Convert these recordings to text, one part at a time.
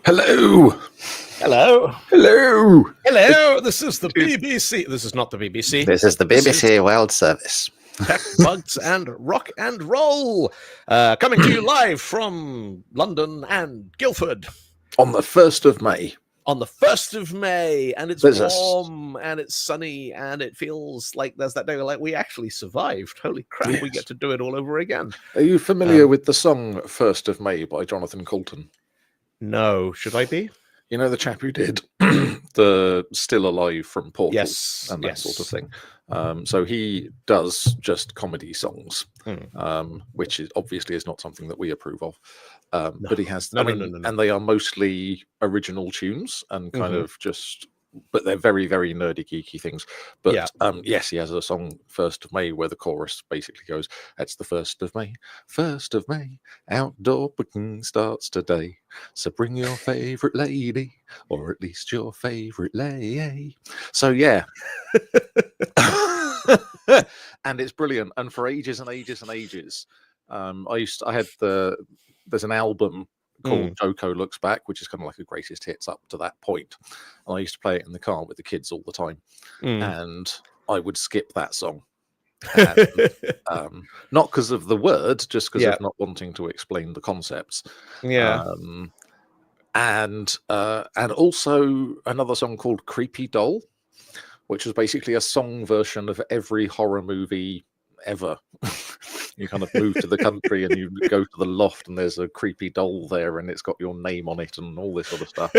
Hello. Hello. Hello. Hello. This is the BBC. This is not the BBC. This is the BBC World Service. Tech, bugs, and rock and roll. Coming to you live from London and Guildford. On the 1st of May. On the 1st of May. And it's warm and it's sunny and it feels like there's that day like we actually survived. Holy crap, yes. We get to do it all over again. Are you familiar with the song 1st of May by Jonathan Coulton? No. Should I be? You know the chap who did the Still Alive from Portal and that sort of thing. So he does just comedy songs, which is obviously is not something that we approve of. But he has, and they are mostly original tunes and kind of just, but they're very, very nerdy, geeky things. But yes, he has a song 1st of May where the chorus basically goes, "It's the 1st of May, 1st of May, outdoor booking starts today. So bring your favourite lady, or at least your favourite lay." So yeah. And it's brilliant. And for ages and ages and ages, there's an album called Joko Looks Back, which is kind of like a greatest hits up to that point. And I used to play it in the car with the kids all the time. And I would skip that song. And, not because of the word, just because of not wanting to explain the concepts. And also another song called Creepy Doll, which was basically a song version of every horror movie ever. You kind of move to the country and you go to the loft and there's a creepy doll there and it's got your name on it and all this sort of stuff.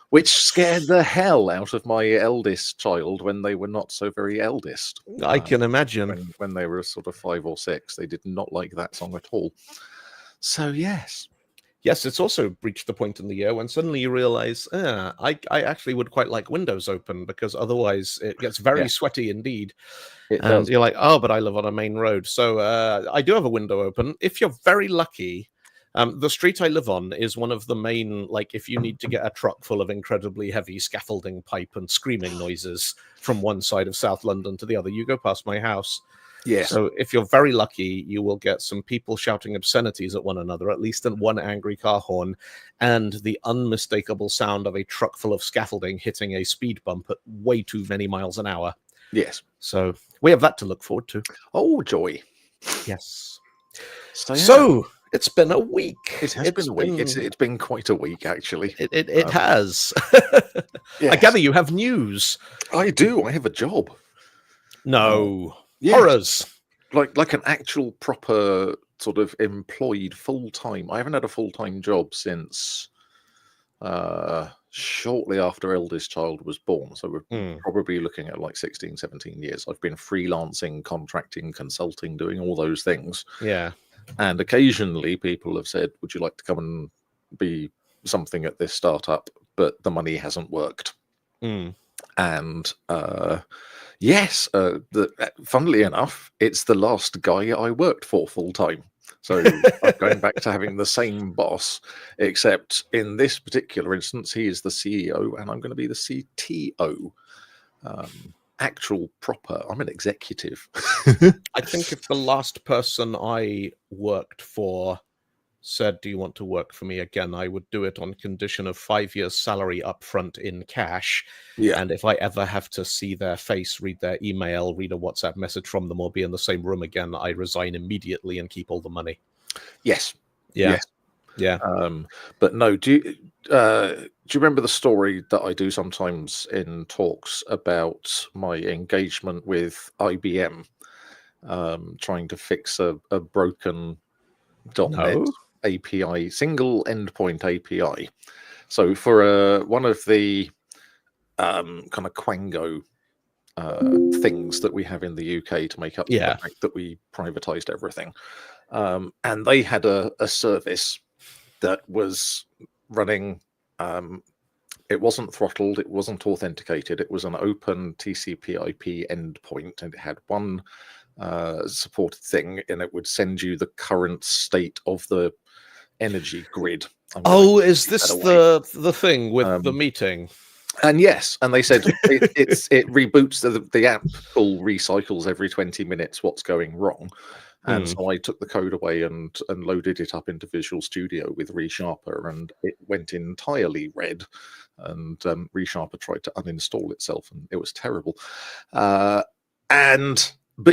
Which scared the hell out of my eldest child when they were not so very eldest. I can imagine. When they were sort of 5 or 6, they did not like that song at all. So yes. Yes, it's also reached the point in the year when suddenly you realize, I actually would quite like windows open because otherwise it gets very sweaty indeed. And you're like, oh, but I live on a main road. So I do have a window open. If you're very lucky, the street I live on is one of the main, like if you need to get a truck full of incredibly heavy scaffolding pipe and screaming noises from one side of South London to the other, you go past my house. Yes. So if you're very lucky, you will get some people shouting obscenities at one another, at least in one angry car horn, and the unmistakable sound of a truck full of scaffolding hitting a speed bump at way too many miles an hour. Yes. So we have that to look forward to. Oh, joy. Yes. So it's been a week. It's been a week. It's been quite a week, actually. It has. I gather you have news. I do. I have a job. No. Horrors. Like an actual proper sort of employed full-time. I haven't had a full-time job since shortly after eldest child was born. So we're probably looking at like 16, 17 years. I've been freelancing, contracting, consulting, doing all those things. Yeah. And occasionally people have said, would you like to come and be something at this startup? But the money hasn't worked. And yes, funnily enough, it's the last guy I worked for full time. So I'm going back to having the same boss, except in this particular instance, he is the CEO and I'm going to be the CTO. Actual proper, I'm an executive. I think if the last person I worked for said, do you want to work for me again, I would do it on condition of 5 years salary up front in cash. And if I ever have to see their face, read their email, read a WhatsApp message from them, or be in the same room again, I resign immediately and keep all the money. Yes. Yeah. But no, do you remember the story that I do sometimes in talks about my engagement with IBM, trying to fix a broken .NET API, single endpoint API. So for one of the kind of Quango things that we have in the UK to make up the fact that we privatized everything, and they had a service that was running. It wasn't throttled, it wasn't authenticated, it was an open TCP/IP endpoint, and it had one supported thing, and it would send you the current state of the energy grid. Is this the thing with the meeting? And yes, and they said it reboots the app, all recycles every 20 minutes what's going wrong. And so I took the code away and loaded it up into Visual Studio with ReSharper, and it went entirely red. And ReSharper tried to uninstall itself, and it was terrible. But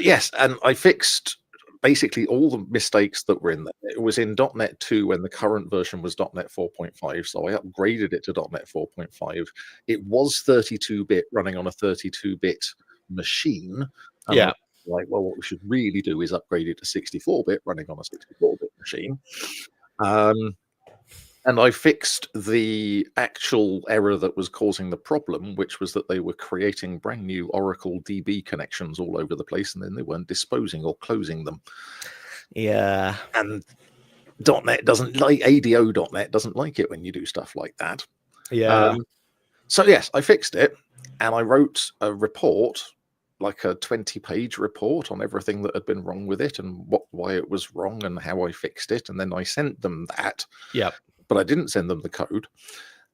yes, and I fixed basically all the mistakes that were in there. It was in .NET 2 when the current version was .NET 4.5, so I upgraded it to .NET 4.5. It was 32-bit running on a 32-bit machine. Yeah. Like, well, what we should really do is upgrade it to 64-bit running on a 64-bit machine. And I fixed the actual error that was causing the problem, which was that they were creating brand new Oracle DB connections all over the place, and then they weren't disposing or closing them. Yeah. And .NET doesn't like, ADO.NET doesn't like it when you do stuff like that. Yeah. So yes, I fixed it, and I wrote a report, like a 20-page report on everything that had been wrong with it and why it was wrong and how I fixed it. And then I sent them that. Yep. But I didn't send them the code.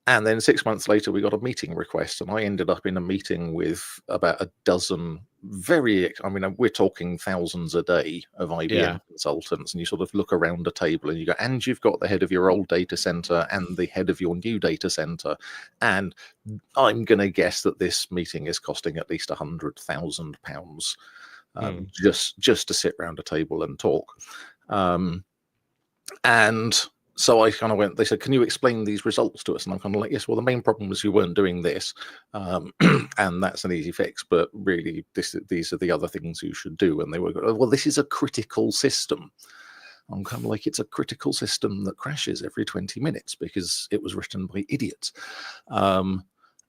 And then 6 months later, we got a meeting request, and I ended up in a meeting with about a dozen we're talking thousands a day of IBM consultants, and you sort of look around a table and you go, and you've got the head of your old data center and the head of your new data center. And I'm going to guess that this meeting is costing at least £100,000 just to sit around a table and talk. And so I kind of went, they said, can you explain these results to us? And I'm kind of like, yes, well, the main problem was you weren't doing this. And that's an easy fix. But really, these are the other things you should do. And they were, well, this is a critical system. I'm kind of like, it's a critical system that crashes every 20 minutes because it was written by idiots.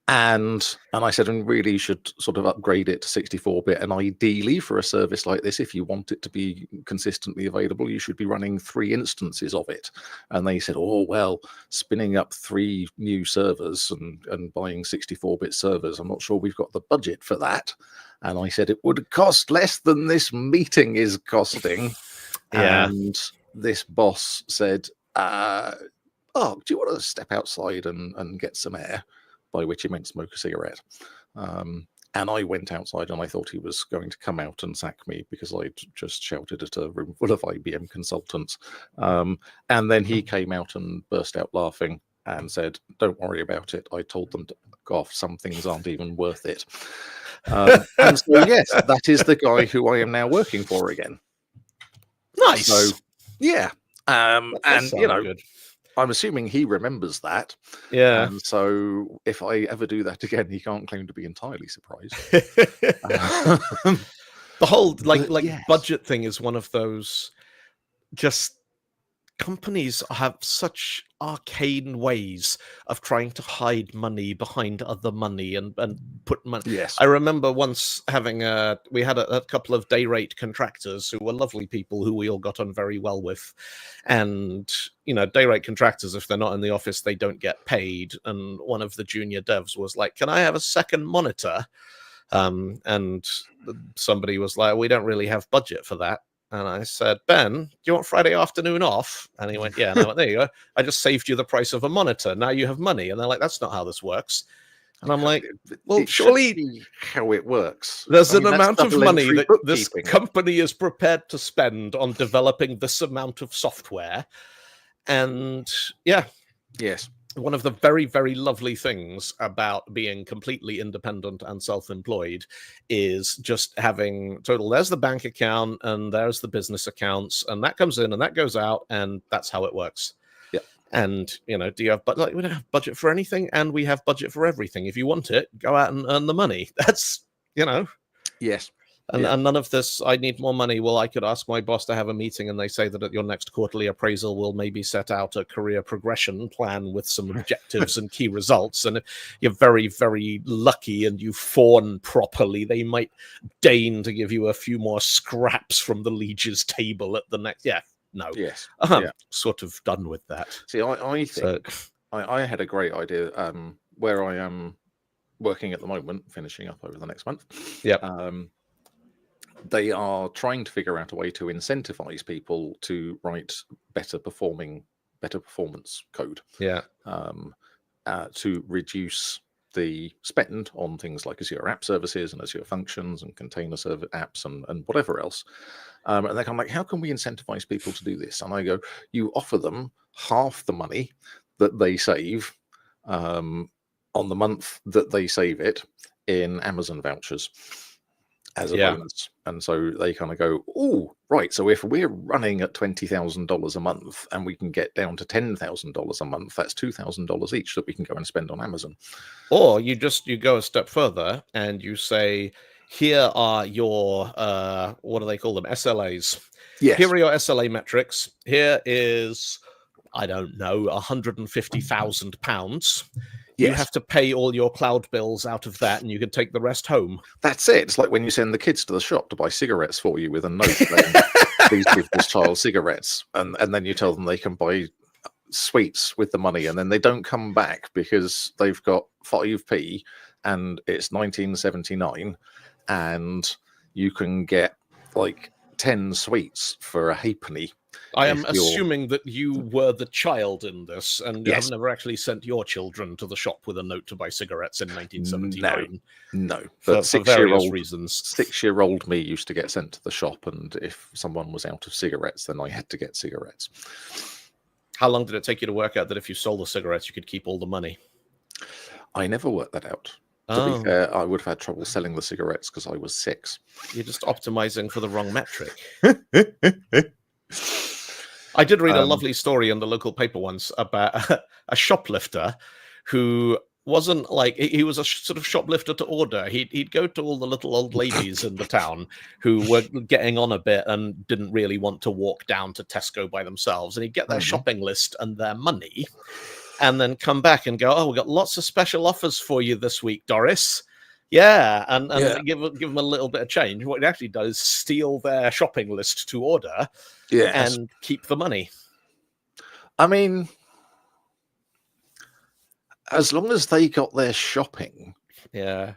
And I said, and really you should sort of upgrade it to 64-bit. And ideally for a service like this, if you want it to be consistently available, you should be running 3 instances of it. And they said, oh, well, spinning up 3 new servers and buying 64-bit servers, I'm not sure we've got the budget for that. And I said, it would cost less than this meeting is costing. Yeah. And this boss said, oh, do you want to step outside and get some air? By which he meant smoke a cigarette. And I went outside, and I thought he was going to come out and sack me because I'd just shouted at a room full of IBM consultants. And then he came out and burst out laughing and said, don't worry about it. I told them to go off. Some things aren't even worth it. And so, yes, that is the guy who I am now working for again. Nice. So, yeah. And, good. I'm assuming he remembers that. Yeah. And so if I ever do that again, he can't claim to be entirely surprised. The whole yes. budget thing is one of those, just companies have such arcane ways of trying to hide money behind other money and put money. Yes. I remember once having we had a couple of day rate contractors who were lovely people who we all got on very well with. And, day rate contractors, if they're not in the office, they don't get paid. And one of the junior devs was like, can I have a second monitor? And somebody was like, we don't really have budget for that. And I said, Ben, do you want Friday afternoon off? And he went, yeah. And I went, there you go. I just saved you the price of a monitor. Now you have money. And they're like, that's not how this works. And I'm like, well, surely how it works. There's an amount of money that this company is prepared to spend on developing this amount of software. And yeah. Yes. One of the very, very lovely things about being completely independent and self-employed is just having there's the bank account and there's the business accounts, and that comes in and that goes out, and that's how it works. Yeah. And, do you have, we don't have budget for anything, and we have budget for everything. If you want it, go out and earn the money. That's, Yes. And none of this, I need more money. Well, I could ask my boss to have a meeting, and they say that at your next quarterly appraisal, we'll maybe set out a career progression plan with some objectives and key results. And if you're very, very lucky and you fawn properly, they might deign to give you a few more scraps from the liege's table at the next. Yeah, no. Yes. Sort of done with that. See, I think I had a great idea where I am working at the moment, finishing up over the next month. Yeah. They are trying to figure out a way to incentivize people to write better performance code. Yeah. To reduce the spend on things like Azure App Services and Azure Functions and container server apps and whatever else. And they're kind of like, how can we incentivize people to do this? And I go, you offer them half the money that they save on the month that they save it in Amazon vouchers as a bonus. And so they kind of go, oh, right. So if we're running at $20,000 a month and we can get down to $10,000 a month, that's $2,000 each that we can go and spend on Amazon. Or you go a step further and you say, here are your, what do they call them? SLAs. Yes. Here are your SLA metrics. Here is, I don't know, £150,000. Yes. You have to pay all your cloud bills out of that, and you can take the rest home. That's it. It's like when you send the kids to the shop to buy cigarettes for you with a note saying, please give this child cigarettes. And then you tell them they can buy sweets with the money, and then they don't come back because they've got 5p and it's 1979 and you can get like 10 sweets for a halfpenny. I am assuming that you were the child in this, and you have never actually sent your children to the shop with a note to buy cigarettes in 1979. No. But for various reasons. 6-year-old me used to get sent to the shop, and if someone was out of cigarettes, then I had to get cigarettes. How long did it take you to work out that if you sold the cigarettes, you could keep all the money? I never worked that out. To be fair, I would have had trouble selling the cigarettes because I was 6. You're just optimizing for the wrong metric. I did read a lovely story in the local paper once about a shoplifter who wasn't like, he was a sort of shoplifter to order. He'd go to all the little old ladies in the town who were getting on a bit and didn't really want to walk down to Tesco by themselves. And he'd get their shopping list and their money and then come back and go, oh, we've got lots of special offers for you this week, Doris. Yeah, and give them a little bit of change. What it actually does is steal their shopping list to order and keep the money. I mean, as long as they got their shopping. Yeah.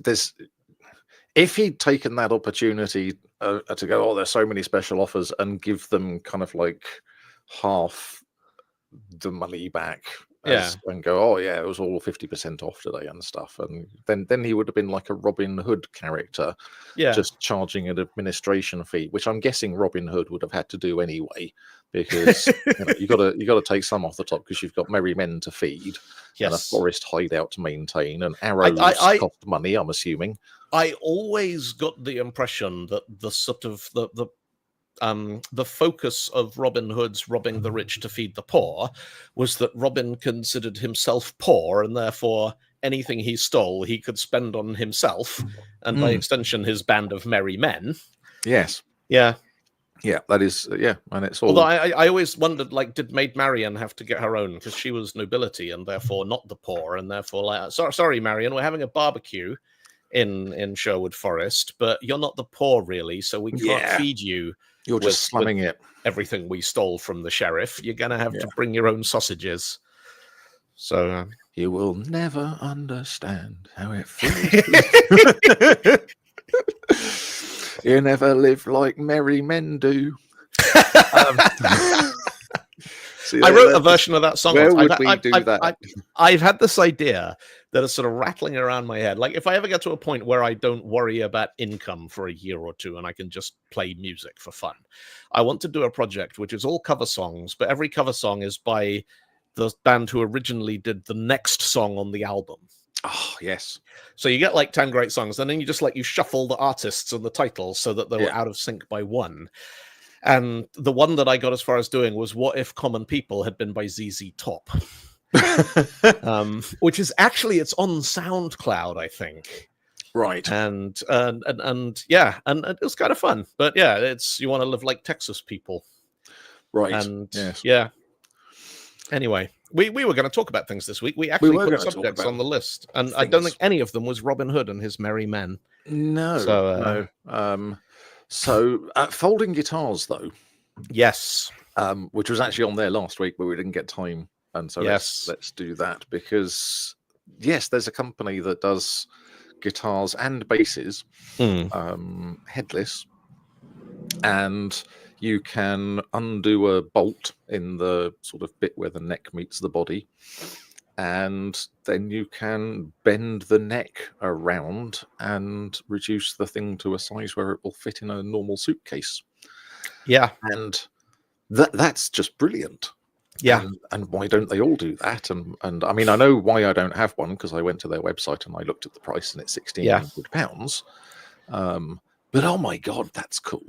There's, if he'd taken that opportunity to go, oh, there's so many special offers, and give them kind of like half the money back. And go, oh yeah, it was all 50% off today and stuff, and then he would have been like a Robin Hood character, just charging an administration fee, which I'm guessing Robin Hood would have had to do anyway, because you got to take some off the top because you've got merry men to feed, and a forest hideout to maintain, and arrows cost money. I'm assuming. I always got the impression that the sort of the focus of Robin Hood's robbing the rich to feed the poor was that Robin considered himself poor, and therefore anything he stole he could spend on himself, and by extension his band of merry men. Yes. Yeah, that is, and it's all. Although I always wondered, like, did Maid Marian have to get her own because she was nobility and therefore not the poor, and therefore like, sorry Marian, we're having a barbecue in Sherwood Forest, but you're not the poor really, so we can't feed you. You're just slumming it. Everything we stole from the sheriff. You're going to have to bring your own sausages. So you will never understand how it feels. You never live like merry men do. I wrote a version of that song. Where would we do that? I've had this idea that is sort of rattling around my head. Like, if I ever get to a point where I don't worry about income for a year or two and I can just play music for fun, I want to do a project which is all cover songs, but every cover song is by the band who originally did the next song on the album. Oh, yes. So you get like 10 great songs, and then you shuffle the artists and the titles so that they were out of sync by one. And the one that I got as far as doing was What If Common People Had Been by ZZ Top. Which is actually, it's on SoundCloud, I think. Right. And it was kind of fun. But yeah, it's, you want to live like Texas people. Right. And anyway, we were going to talk about things this week. We actually put subjects on the list, and I don't think any of them was Robin Hood and his merry men. No. So folding guitars, though. Yes. Which was actually on there last week, but we didn't get time. And so let's do that, because, yes, there's a company that does guitars and basses, headless, and you can undo a bolt in the sort of bit where the neck meets the body, and then you can bend the neck around and reduce the thing to a size where it will fit in a normal suitcase. Yeah. And that's just brilliant. Yeah. And why don't they all do that? And I mean, I know why I don't have one, because I went to their website and I looked at the price and it's £1,600. But oh my God, that's cool.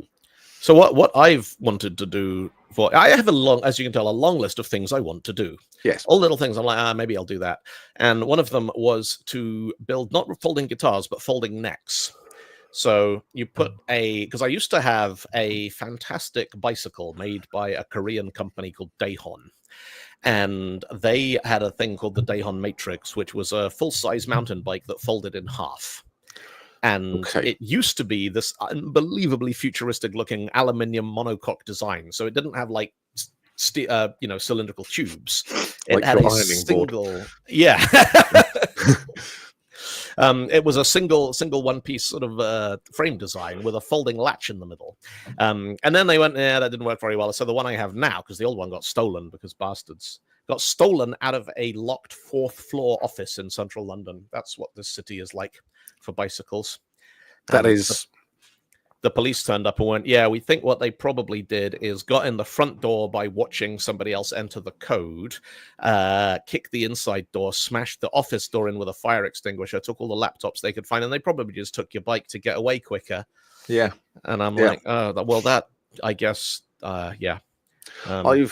So what I've wanted to do I have as you can tell, a long list of things I want to do. Yes. All little things. I'm like, maybe I'll do that. And one of them was to build not folding guitars, but folding necks. So you put because I used to have a fantastic bicycle made by a Korean company called Daehon. And they had a thing called the Daehon Matrix, which was a full-size mountain bike that folded in half. And it used to be this unbelievably futuristic-looking aluminium monocoque design. So it didn't have like cylindrical tubes. It like had a single, it was a single one-piece sort of frame design with a folding latch in the middle. And then they went, that didn't work very well. So the one I have now, because the old one got stolen because bastards got stolen out of a locked 4th floor office in central London. That's what this city is like for bicycles. That is... The police turned up and went, yeah, we think what they probably did is got in the front door by watching somebody else enter the code, kicked the inside door, smashed the office door in with a fire extinguisher, took all the laptops they could find, and they probably just took your bike to get away quicker. Yeah. And I'm like, oh, well, that, I guess, yeah. I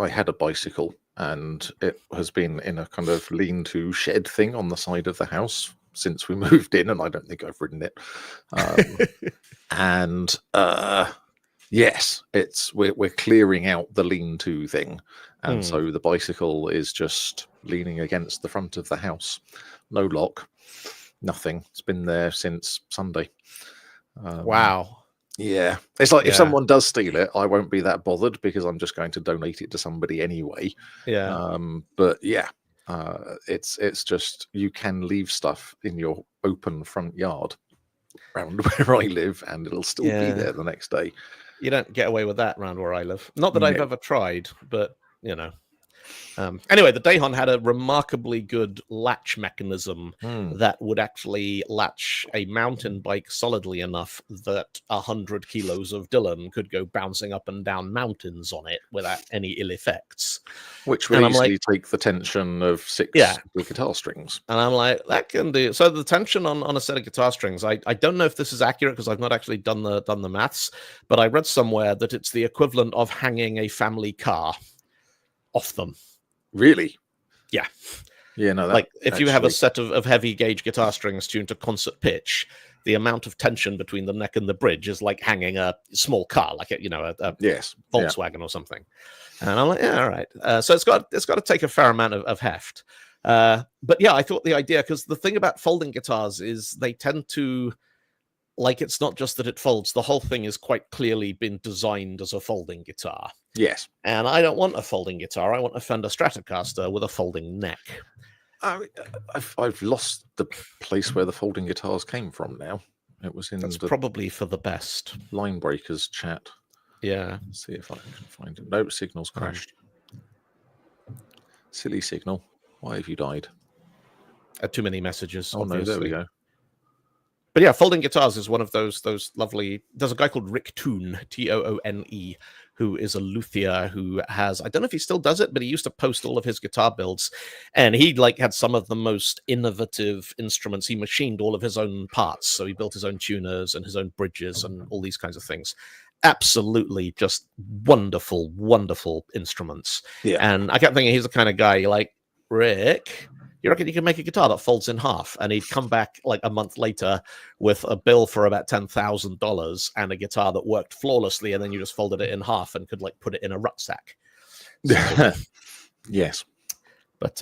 had a bicycle, and it has been in a kind of lean-to shed thing on the side of the house since we moved in, and I don't think I've ridden it. And yes, we're clearing out the lean-to thing, and so the bicycle is just leaning against the front of the house. No lock, nothing. It's been there since Sunday. Wow. Yeah, it's like if someone does steal it, I won't be that bothered because I'm just going to donate it to somebody anyway. Yeah. But yeah. It's just, you can leave stuff in your open front yard around where I live and it'll still be there the next day. You don't get away with that around where I live. Not that I've ever tried, but you know. Anyway, the Daehon had a remarkably good latch mechanism that would actually latch a mountain bike solidly enough that 100 kilos of Dylan could go bouncing up and down mountains on it without any ill effects. Which would easily take the tension of 6 guitar strings. And I'm like, that can do. So the tension on a set of guitar strings, I don't know if this is accurate because I've not actually done the maths, but I read somewhere that it's the equivalent of hanging a family car off them. Really? Yeah. Yeah, no. Like if you have a set of heavy gauge guitar strings tuned to concert pitch, the amount of tension between the neck and the bridge is like hanging a small car, like a Volkswagen or something. And I'm like, yeah, all right. So it's got to take a fair amount of heft. But yeah, I thought the idea, because the thing about folding guitars is they tend to, like, it's not just that it folds. The whole thing is quite clearly been designed as a folding guitar. Yes. And I don't want a folding guitar. I want a Fender Stratocaster with a folding neck. I've lost the place where the folding guitars came from now. It was in That's probably for the best. Line Breakers chat. Yeah. Let's see if I can find it. Nope, signal's crashed. Silly signal. Why have you died? Too many messages. Oh, obviously. No, there we go. But yeah, folding guitars is one of those lovely... There's a guy called Rick Toone, Toone, who is a luthier who has... I don't know if he still does it, but he used to post all of his guitar builds. And he had some of the most innovative instruments. He machined all of his own parts. So he built his own tuners and his own bridges and all these kinds of things. Absolutely just wonderful, wonderful instruments. Yeah. And I kept thinking he's the kind of guy like, Rick... You reckon you can make a guitar that folds in half? And he'd come back like a month later with a bill for about $10,000 and a guitar that worked flawlessly, and then you just folded it in half and could like put it in a rucksack. Yes. But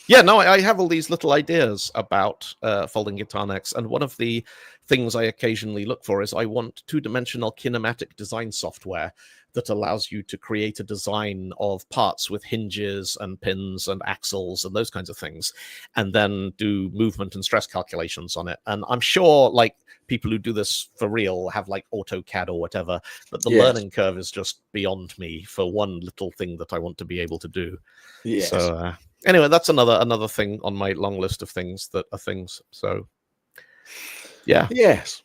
Yeah, no, I have all these little ideas about folding guitar necks, and one of the things I occasionally look for is I want two-dimensional kinematic design software that allows you to create a design of parts with hinges and pins and axles and those kinds of things, and then do movement and stress calculations on it. And I'm sure, like, people who do this for real have like AutoCAD or whatever, but the learning curve is just beyond me for one little thing that I want to be able to do. Yes. So anyway, that's another thing on my long list of things that are things. So yeah. Yes.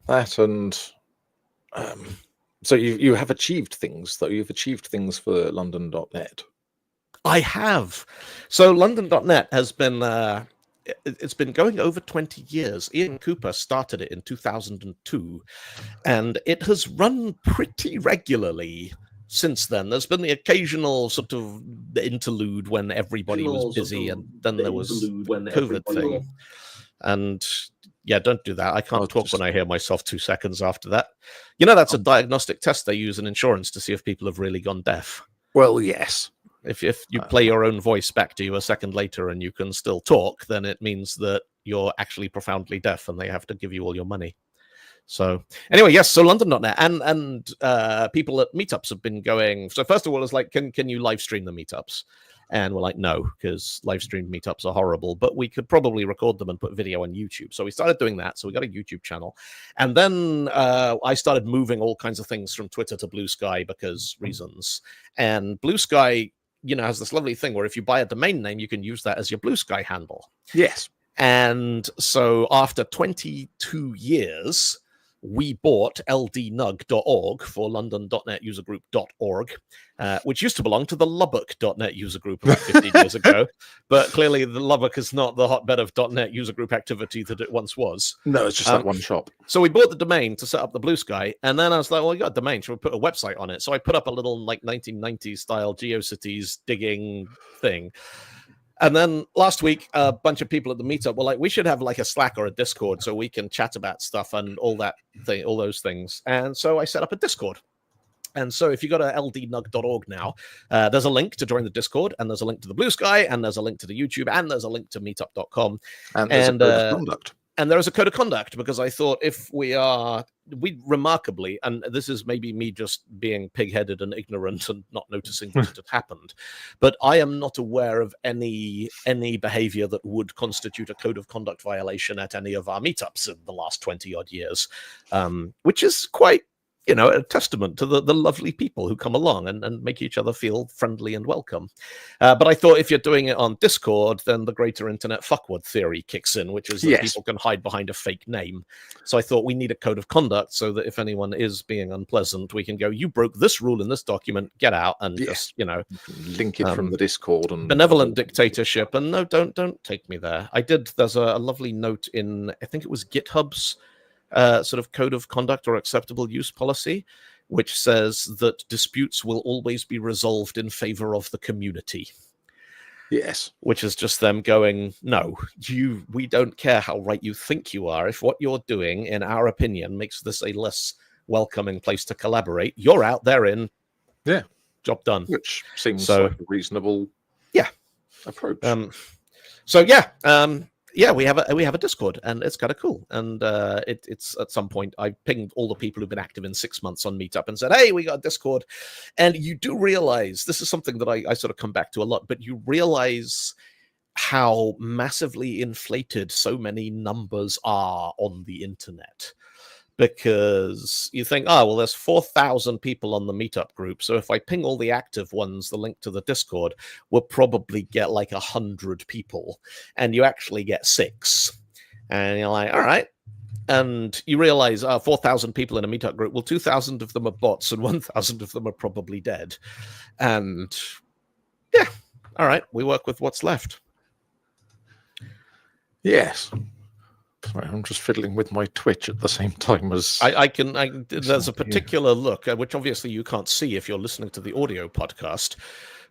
That, and so you have achieved things, though. You've achieved things for London.net. I have. So London.net has been it's been going over 20 years. Ian Cooper started it in 2002, and it has run pretty regularly since then. There's been the occasional sort of interlude when everybody was busy, and then there was the COVID thing. And yeah, don't do that. I can't talk when I hear myself 2 seconds after that. You know, that's a diagnostic test they use in insurance to see if people have really gone deaf. Well, yes. If you play your own voice back to you a second later and you can still talk, then it means that you're actually profoundly deaf and they have to give you all your money. So anyway, yes, so London.net and people at meetups have been going. So first of all, it's like, can you live stream the meetups? And we're like, no, because live streamed meetups are horrible, but we could probably record them and put video on YouTube. So we started doing that. So we got a YouTube channel. And then I started moving all kinds of things from Twitter to Blue Sky because reasons. And Blue Sky, you know, has this lovely thing where if you buy a domain name, you can use that as your Blue Sky handle. Yes. And so after 22 years, we bought ldnug.org for london.net usergroup.org, which used to belong to the Lubbock.net user group about 15 years ago. But clearly the Lubbock is not the hotbed of .net user group activity that it once was. No, it's just that one shop. So we bought the domain to set up the Blue Sky, and then I was like, well, we got a domain, should we put a website on it? So I put up a little like 1990s style GeoCities digging thing. And then last week, a bunch of people at the meetup were like, we should have like a Slack or a Discord so we can chat about stuff and all those things. And so I set up a Discord. And so if you go to ldnug.org now, there's a link to join the Discord, and there's a link to the Blue Sky, and there's a link to the YouTube, and there's a link to meetup.com. And there's a code of conduct. And there is a code of conduct, because I thought if we remarkably, and this is maybe me just being pig-headed and ignorant and not noticing that it had happened, but I am not aware of any behavior that would constitute a code of conduct violation at any of our meetups in the last 20-odd years, which is quite, you know, a testament to the lovely people who come along and make each other feel friendly and welcome. But I thought if you're doing it on Discord, then the greater internet fuckward theory kicks in, which is that people can hide behind a fake name. So I thought we need a code of conduct so that if anyone is being unpleasant, we can go, you broke this rule in this document, get out, and just, you know, link it from the Discord. And benevolent dictatorship. And no, don't take me there. There's a lovely note in, I think it was GitHub's sort of code of conduct or acceptable use policy, which says that disputes will always be resolved in favor of the community. Yes. Which is just them going, no, we don't care how right you think you are. If what you're doing, in our opinion, makes this a less welcoming place to collaborate, you're out there in. Yeah. Job done. Which seems like a reasonable approach. Yeah, we have a Discord, and it's kind of cool. And it's at some point I pinged all the people who've been active in 6 months on Meetup and said, hey, we got a Discord. And you do realize, this is something that I sort of come back to a lot, but you realize how massively inflated so many numbers are on the internet. Because you think, oh, well, there's 4,000 people on the Meetup group. So if I ping all the active ones, the link to the Discord, we'll probably get like 100 people. And you actually get 6. And you're like, all right. And you realize 4,000 people in a Meetup group. Well, 2,000 of them are bots and 1,000 of them are probably dead. And yeah, all right. We work with what's left. Yes. Sorry, I'm just fiddling with my Twitch at the same time as there's a particular look, which obviously you can't see if you're listening to the audio podcast,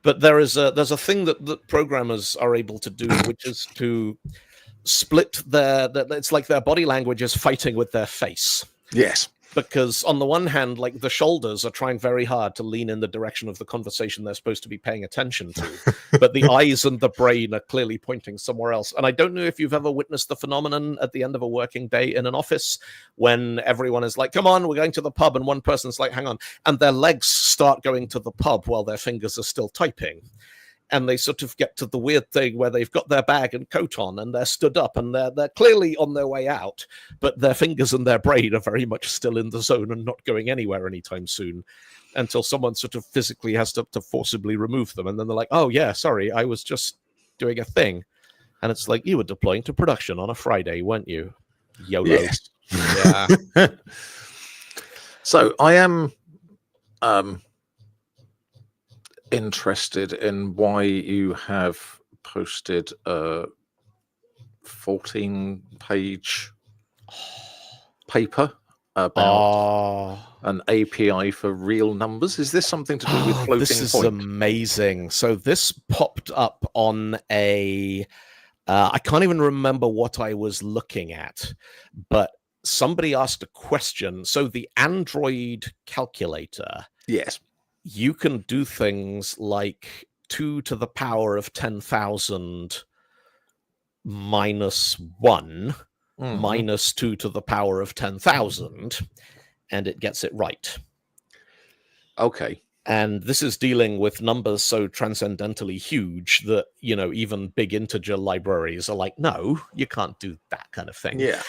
but there's a thing that programmers are able to do, which is to split it's like their body language is fighting with their face. Yes. Because on the one hand, like the shoulders are trying very hard to lean in the direction of the conversation they're supposed to be paying attention to, but the eyes and the brain are clearly pointing somewhere else. And I don't know if you've ever witnessed the phenomenon at the end of a working day in an office when everyone is like, come on, we're going to the pub, and one person's like, hang on, and their legs start going to the pub while their fingers are still typing. And they sort of get to the weird thing where they've got their bag and coat on and they're stood up and they're clearly on their way out, but their fingers and their brain are very much still in the zone and not going anywhere anytime soon until someone sort of physically has to forcibly remove them. And then they're like, oh, yeah, sorry, I was just doing a thing. And it's like, you were deploying to production on a Friday, weren't you? YOLO. Yes. Yeah. So I am... interested in why you have posted a 14-page paper about an API for real numbers. Is this something to do with floating point? This is amazing. So this popped up on a I can't even remember what I was looking at, but somebody asked a question. So the Android calculator, yes, you can do things like 2 to the power of 10,000 minus 1 minus 2 to the power of 10,000, and it gets it right. Okay. And this is dealing with numbers so transcendentally huge that, you know, even big integer libraries are like, no, you can't do that kind of thing. Yeah.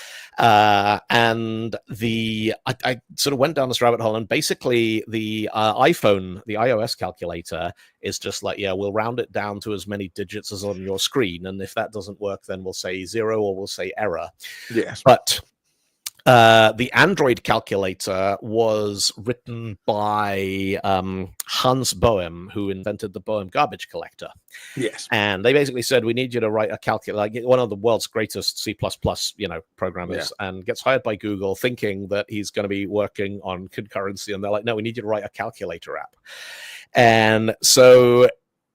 And I sort of went down this rabbit hole, and basically the iPhone, the iOS calculator is just like, yeah, we'll round it down to as many digits as on your screen. And if that doesn't work, then we'll say 0 or we'll say error. Yes. But the Android calculator was written by Hans Boehm, who invented the Boehm garbage collector. Yes. And they basically said, we need you to write a calculator, like one of the world's greatest C++, programmers, and gets hired by Google thinking that he's going to be working on concurrency. And they're like, no, we need you to write a calculator app. And so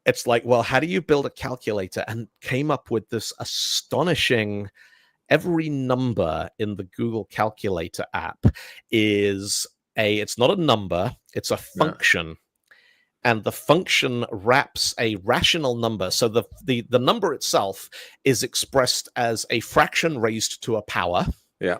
it's like, well, how do you build a calculator? And came up with this astonishing... Every number in the Google Calculator app it's not a number, it's a function. No. And the function wraps a rational number. So the number itself is expressed as a fraction raised to a power. Yeah.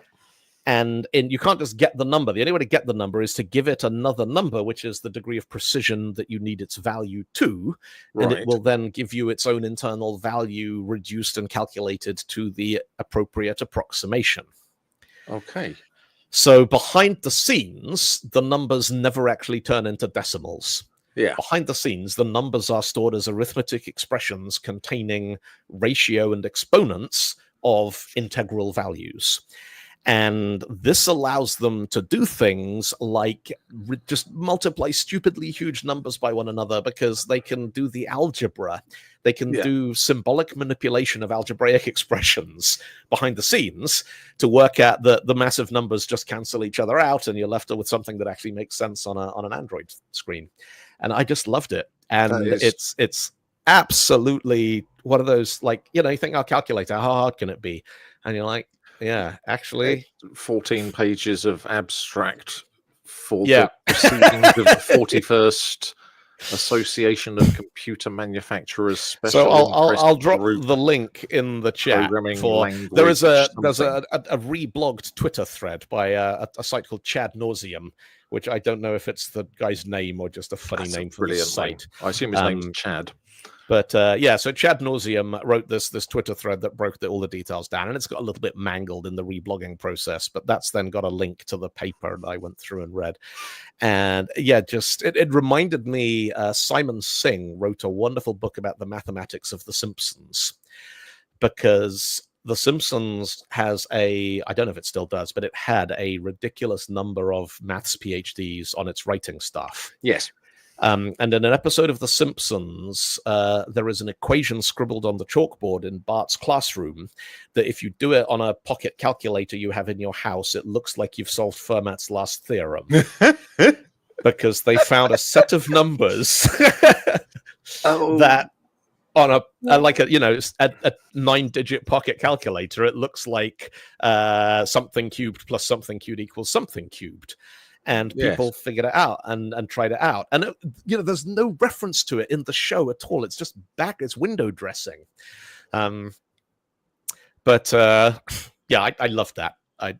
And you can't just get the number. The only way to get the number is to give it another number, which is the degree of precision that you need its value to. Right. And it will then give you its own internal value reduced and calculated to the appropriate approximation. Okay. So behind the scenes, the numbers never actually turn into decimals. Yeah. Behind the scenes, the numbers are stored as arithmetic expressions containing ratio and exponents of integral values. And this allows them to do things like just multiply stupidly huge numbers by one another, because they can do the algebra. They can do symbolic manipulation of algebraic expressions behind the scenes to work out that the massive numbers just cancel each other out, and you're left with something that actually makes sense on an Android screen. And I just loved it. And it's absolutely one of those, like, you think, calculator, how hard can it be? And you're like, yeah, actually 14 pages of abstract for the proceedings of the 41st Association of Computer Manufacturers Special. So I'll drop the link in the chat for there's a reblogged Twitter thread by a site called Chad Nauseum, which I don't know if it's the guy's name or just a funny name for the site. I assume his name's Chad. But so Chad Nauseum wrote this Twitter thread that broke all the details down, and it's got a little bit mangled in the reblogging process, but that's then got a link to the paper that I went through and read. And it reminded me, Simon Singh wrote a wonderful book about the mathematics of The Simpsons, because The Simpsons has I don't know if it still does, but it had a ridiculous number of maths PhDs on its writing staff. Yes. And in an episode of The Simpsons, there is an equation scribbled on the chalkboard in Bart's classroom that if you do it on a pocket calculator you have in your house, it looks like you've solved Fermat's last theorem. Because they found a set of numbers that on a 9-digit pocket calculator, it looks like something cubed plus something cubed equals something cubed. And people figured it out and tried it out. And, there's no reference to it in the show at all. It's just it's window dressing. But I love that. I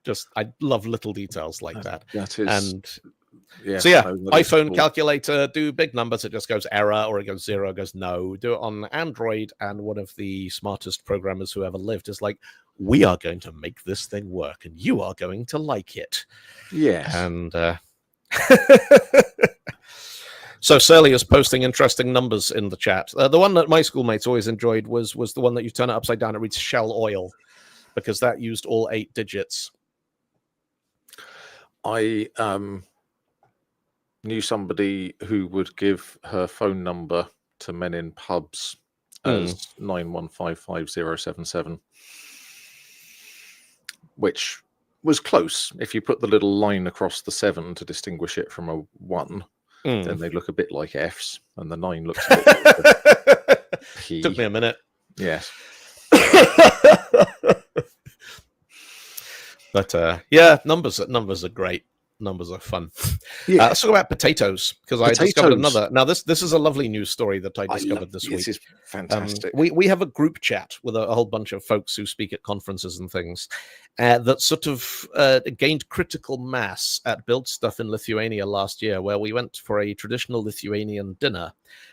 love little details like that. That is. And yes, so no, iPhone calculator, do big numbers, it just goes error, or it goes 0, it goes no. Do it on Android, and one of the smartest programmers who ever lived is like, we are going to make this thing work, and you are going to like it. Yes. And so Surly is posting interesting numbers in the chat. The one that my schoolmates always enjoyed was the one that you turn it upside down, it reads Shell Oil, because that used all 8 digits. I knew somebody who would give her phone number to men in pubs as 9155077, which was close. If you put the little line across the 7 to distinguish it from a 1, then they look a bit like Fs, and the 9 looks a bit like a P. Took me a minute. Yes. But numbers are great. Numbers are fun. Yeah. Let's talk about potatoes, because I discovered another. Now, this is a lovely news story that I discovered this week. This is fantastic. We have a group chat with a whole bunch of folks who speak at conferences and things that sort of gained critical mass at Build Stuff in Lithuania last year, where we went for a traditional Lithuanian dinner,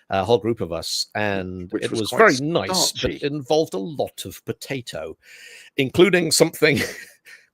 a whole group of us, and it was very nice, but it involved a lot of potato, including something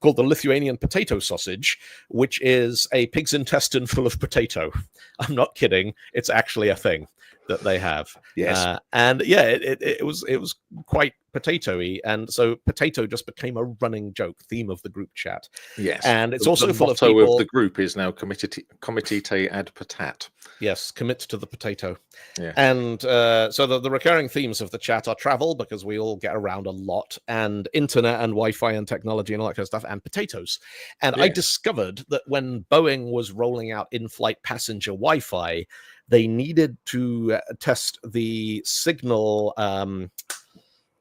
called the Lithuanian potato sausage, which is a pig's intestine full of potato. I'm not kidding. It's actually a thing that they have. Yes. It was quite potatoy, and so potato just became a running joke, theme of the group chat. Yes. And it's also the full motto of people. Of the group is now committite ad patat. Yes, commit to the potato. Yeah. And so the recurring themes of the chat are travel, because we all get around a lot, and internet and Wi-Fi and technology and all that kind of stuff, and potatoes. And I discovered that when Boeing was rolling out in-flight passenger Wi-Fi, they needed to test the signal.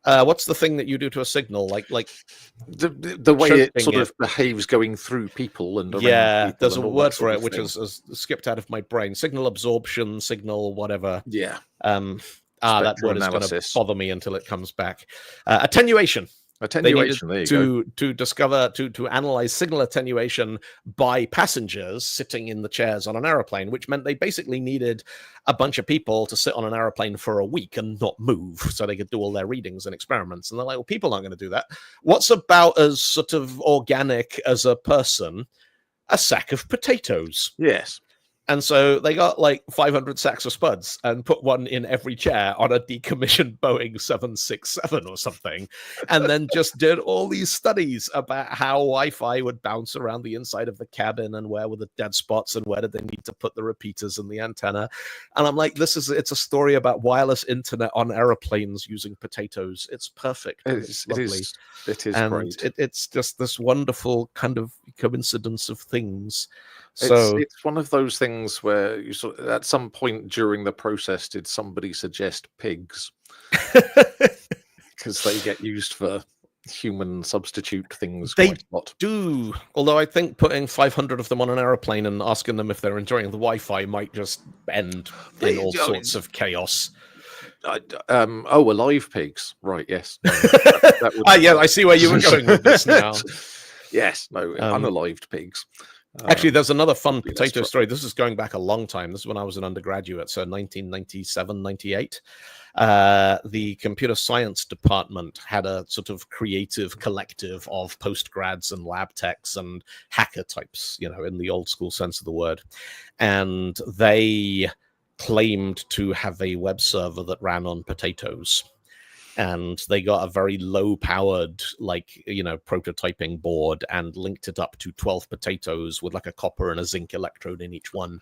What's the thing that you do to a signal? Like the way it sort of behaves going through people and around people, there's a word for it which has skipped out of my brain. Signal absorption, signal whatever. Yeah. That word is going to bother me until it comes back. Attenuation. Attenuation. There you go. To discover, to analyze signal attenuation by passengers sitting in the chairs on an aeroplane, which meant they basically needed a bunch of people to sit on an aeroplane for a week and not move, so they could do all their readings and experiments. And they're like, well, people aren't going to do that. What's about as sort of organic as a person? A sack of potatoes. Yes. And so they got like 500 sacks of spuds and put one in every chair on a decommissioned Boeing 767 or something, and then just did all these studies about how Wi-Fi would bounce around the inside of the cabin, and where were the dead spots, and where did they need to put the repeaters and the antenna. And I'm like, it's a story about wireless internet on aeroplanes using potatoes. It's perfect. It's lovely. It is and great. It's just this wonderful kind of coincidence of things. So it's one of those things where you sort of, at some point during the process, did somebody suggest pigs? Because they get used for human substitute things. They quite a lot. do. Although I think putting 500 of them on an aeroplane and asking them if they're enjoying the Wi-Fi might just end in all sorts of chaos. Alive pigs. Right, yes. No, that would... I see where you were going with this now. Yes, no, unalived pigs. Actually, there's another fun potato story. This is going back a long time. This is when I was an undergraduate, so 1997, 98. The computer science department had a sort of creative collective of postgrads and lab techs and hacker types, in the old school sense of the word. And they claimed to have a web server that ran on potatoes. And they got a very low-powered, prototyping board and linked it up to 12 potatoes with like a copper and a zinc electrode in each one,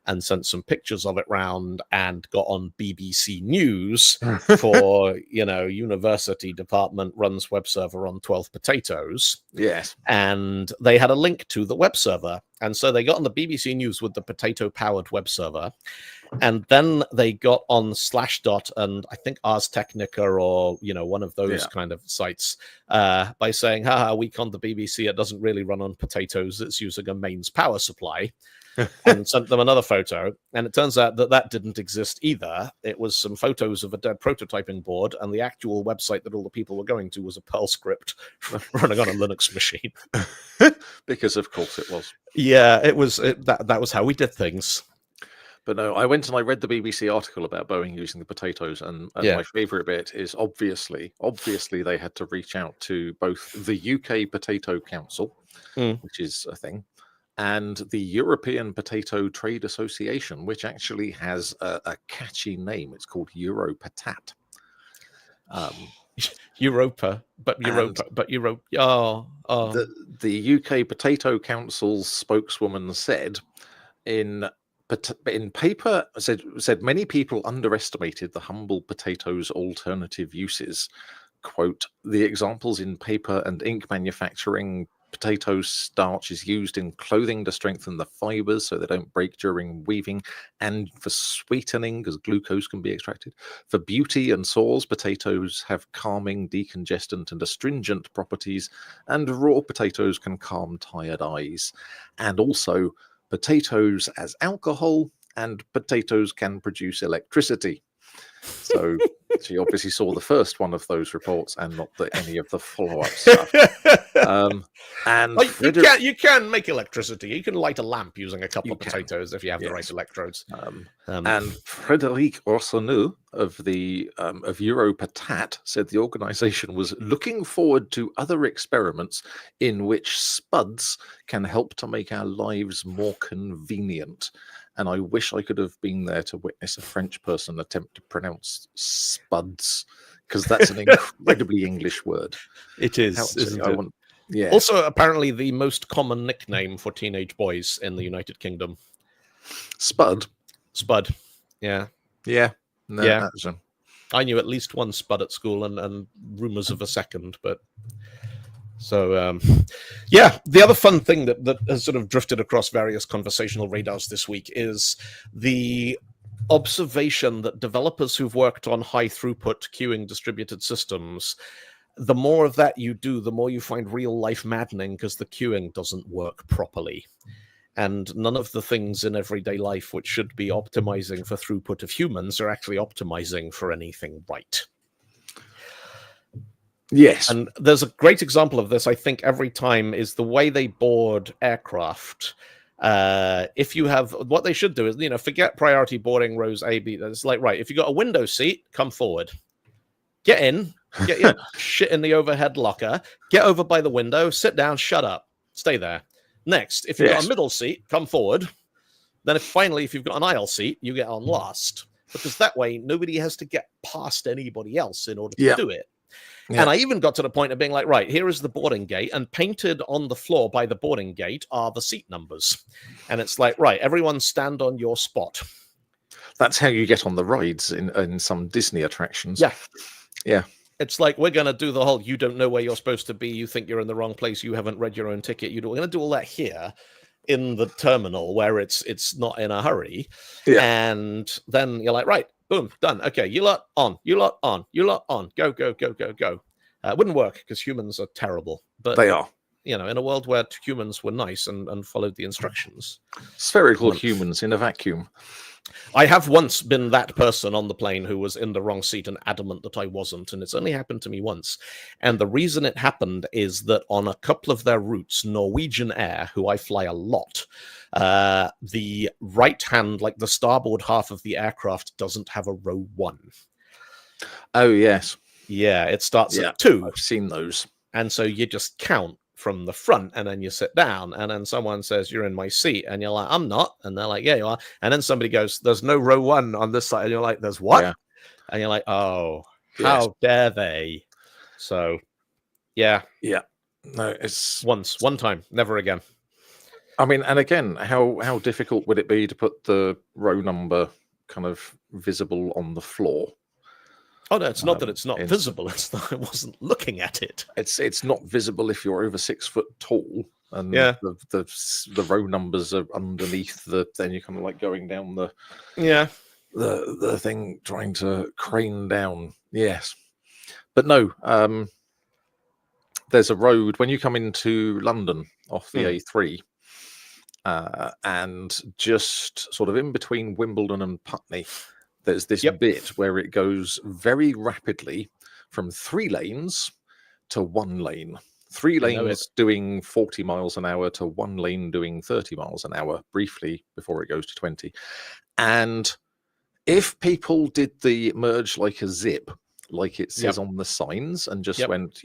and sent some pictures of it round, and got on BBC News for, university department runs web server on 12 potatoes. Yes. And they had a link to the web server. And so they got on the BBC News with the potato-powered web server. And then they got on Slashdot and I think Ars Technica or, one of those kind of sites by saying, haha, we conned the BBC. It doesn't really run on potatoes. It's using a mains power supply. And sent them another photo. And it turns out that didn't exist either. It was some photos of a dead prototyping board, and the actual website that all the people were going to was a Perl script running on a Linux machine. Because of course it was. Yeah, it was. That was how we did things. But no, I went and I read the BBC article about Boeing using the potatoes, and my favourite bit is obviously they had to reach out to both the UK Potato Council, which is a thing, and the European Potato Trade Association, which actually has a catchy name. It's called Europatat. Europa. Oh. The UK Potato Council's spokeswoman said in paper, said many people underestimated the humble potato's alternative uses. Quote, the examples in paper and ink manufacturing, potato starch is used in clothing to strengthen the fibers so they don't break during weaving, and for sweetening because glucose can be extracted. For beauty and sores, potatoes have calming, decongestant and astringent properties, and raw potatoes can calm tired eyes. And also potatoes as alcohol, and potatoes can produce electricity. So she obviously saw the first one of those reports and not any of the follow-up stuff. And you can make electricity. You can light a lamp using a couple of potatoes if you have the right electrodes. And Frédéric Orsonneau of Europatat said the organization was looking forward to other experiments in which spuds can help to make our lives more convenient. And I wish I could have been there to witness a French person attempt to pronounce spuds, because that's an incredibly English word. It is, isn't it? Also, apparently, the most common nickname for teenage boys in the United Kingdom. Spud. Yeah. Yeah. No, yeah. I knew at least one Spud at school, and rumors of a second, but. So, the other fun thing that has sort of drifted across various conversational radars this week is the observation that developers who've worked on high throughput queuing distributed systems, the more of that you do, the more you find real life maddening because the queuing doesn't work properly. And none of the things in everyday life which should be optimizing for throughput of humans are actually optimizing for anything right. Yes. And there's a great example of this, I think, every time is the way they board aircraft. If you have, what they should do is, forget priority boarding rows A, B. It's like, right, if you got a window seat, come forward. Get in, get your shit in the overhead locker, get over by the window, sit down, shut up, stay there. Next, if you've got a middle seat, come forward. Then if you've got an aisle seat, you get on last. Because that way, nobody has to get past anybody else in order to do it. Yeah. And I even got to the point of being like, right, here is the boarding gate, and painted on the floor by the boarding gate are the seat numbers. And it's like, right, everyone stand on your spot. That's how you get on the rides in some Disney attractions. Yeah. It's like, we're going to do the whole, you don't know where you're supposed to be, you think you're in the wrong place, you haven't read your own ticket. We're going to do all that here in the terminal where it's not in a hurry. Yeah. And then you're like, right. Boom, done. Okay, you lot on, you lot on, you lot on. Go. It wouldn't work because humans are terrible. But they are. In a world where humans were nice and followed the instructions. Spherical humans in a vacuum. I have once been that person on the plane who was in the wrong seat and adamant that I wasn't, and it's only happened to me once. And the reason it happened is that on a couple of their routes, Norwegian Air, who I fly a lot, the right hand, like the starboard half of the aircraft, doesn't have a row 1. Oh, yes. Yeah, it starts at 2. I've seen those. And so you just count from the front, and then you sit down, and then someone says, you're in my seat, and you're like, I'm not. And they're like, yeah, you are. And then somebody goes, there's no row 1 on this side. And you're like, there's what? Yeah. And you're like, oh, how dare they? So, yeah. No, it's one time, never again. I mean, and again, how difficult would it be to put the row number kind of visible on the floor? Oh no, it's not that it's not visible. It's that I wasn't looking at it. It's not visible if you're over 6 foot tall. and Yeah. the row numbers are underneath then you're kind of like going down the thing, trying to crane down. Yes, but no. There's a road when you come into London off the A3, and just sort of in between Wimbledon and Putney, there's this bit where it goes very rapidly from 3 lanes to 1 lane. 3 lanes doing 40 miles an hour to 1 lane doing 30 miles an hour, briefly before it goes to 20. And if people did the merge like a zip, like it says on the signs, and just went,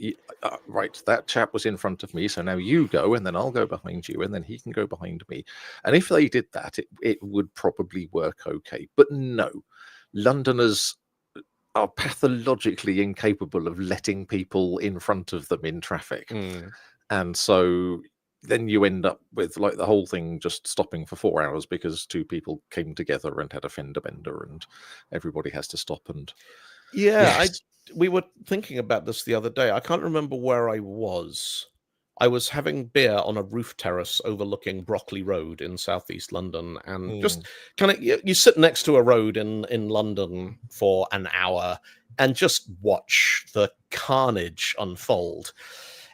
right, that chap was in front of me, so now you go, and then I'll go behind you, and then he can go behind me. And if they did that, it would probably work okay. But no, Londoners are pathologically incapable of letting people in front of them in traffic. And so then you end up with like the whole thing just stopping for 4 hours because 2 people came together and had a fender bender, and everybody has to stop. And we were thinking about this the other day. I can't remember where I was. I was having beer on a roof terrace overlooking Brockley Road in southeast London, and just kind of you sit next to a road in London for an hour and just watch the carnage unfold.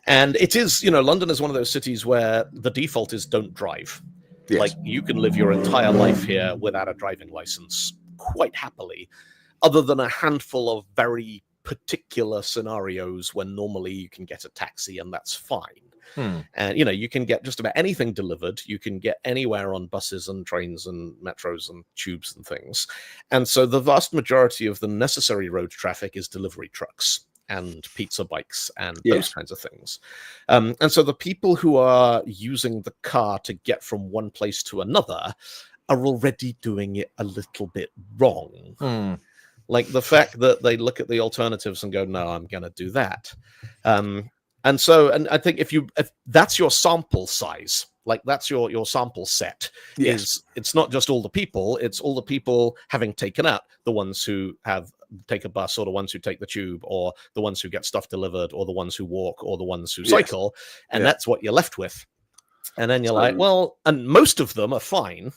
And it is, London is one of those cities where the default is don't drive. Like, you can live your entire life here without a driving license quite happily, other than a handful of very particular scenarios when normally you can get a taxi and that's fine. And, you can get just about anything delivered. You can get anywhere on buses and trains and metros and tubes and things. And so the vast majority of the necessary road traffic is delivery trucks and pizza bikes and those kinds of things. And so the people who are using the car to get from one place to another are already doing it a little bit wrong. Like the fact that they look at the alternatives and go, no, I'm going to do that. And I think if that's your sample size, like that's your sample set, it's not just all the people, it's all the people having taken out the ones who take a bus, or the ones who take the tube, or the ones who get stuff delivered, or the ones who walk, or the ones who cycle. And that's what you're left with. And then you're like, well, and most of them are fine,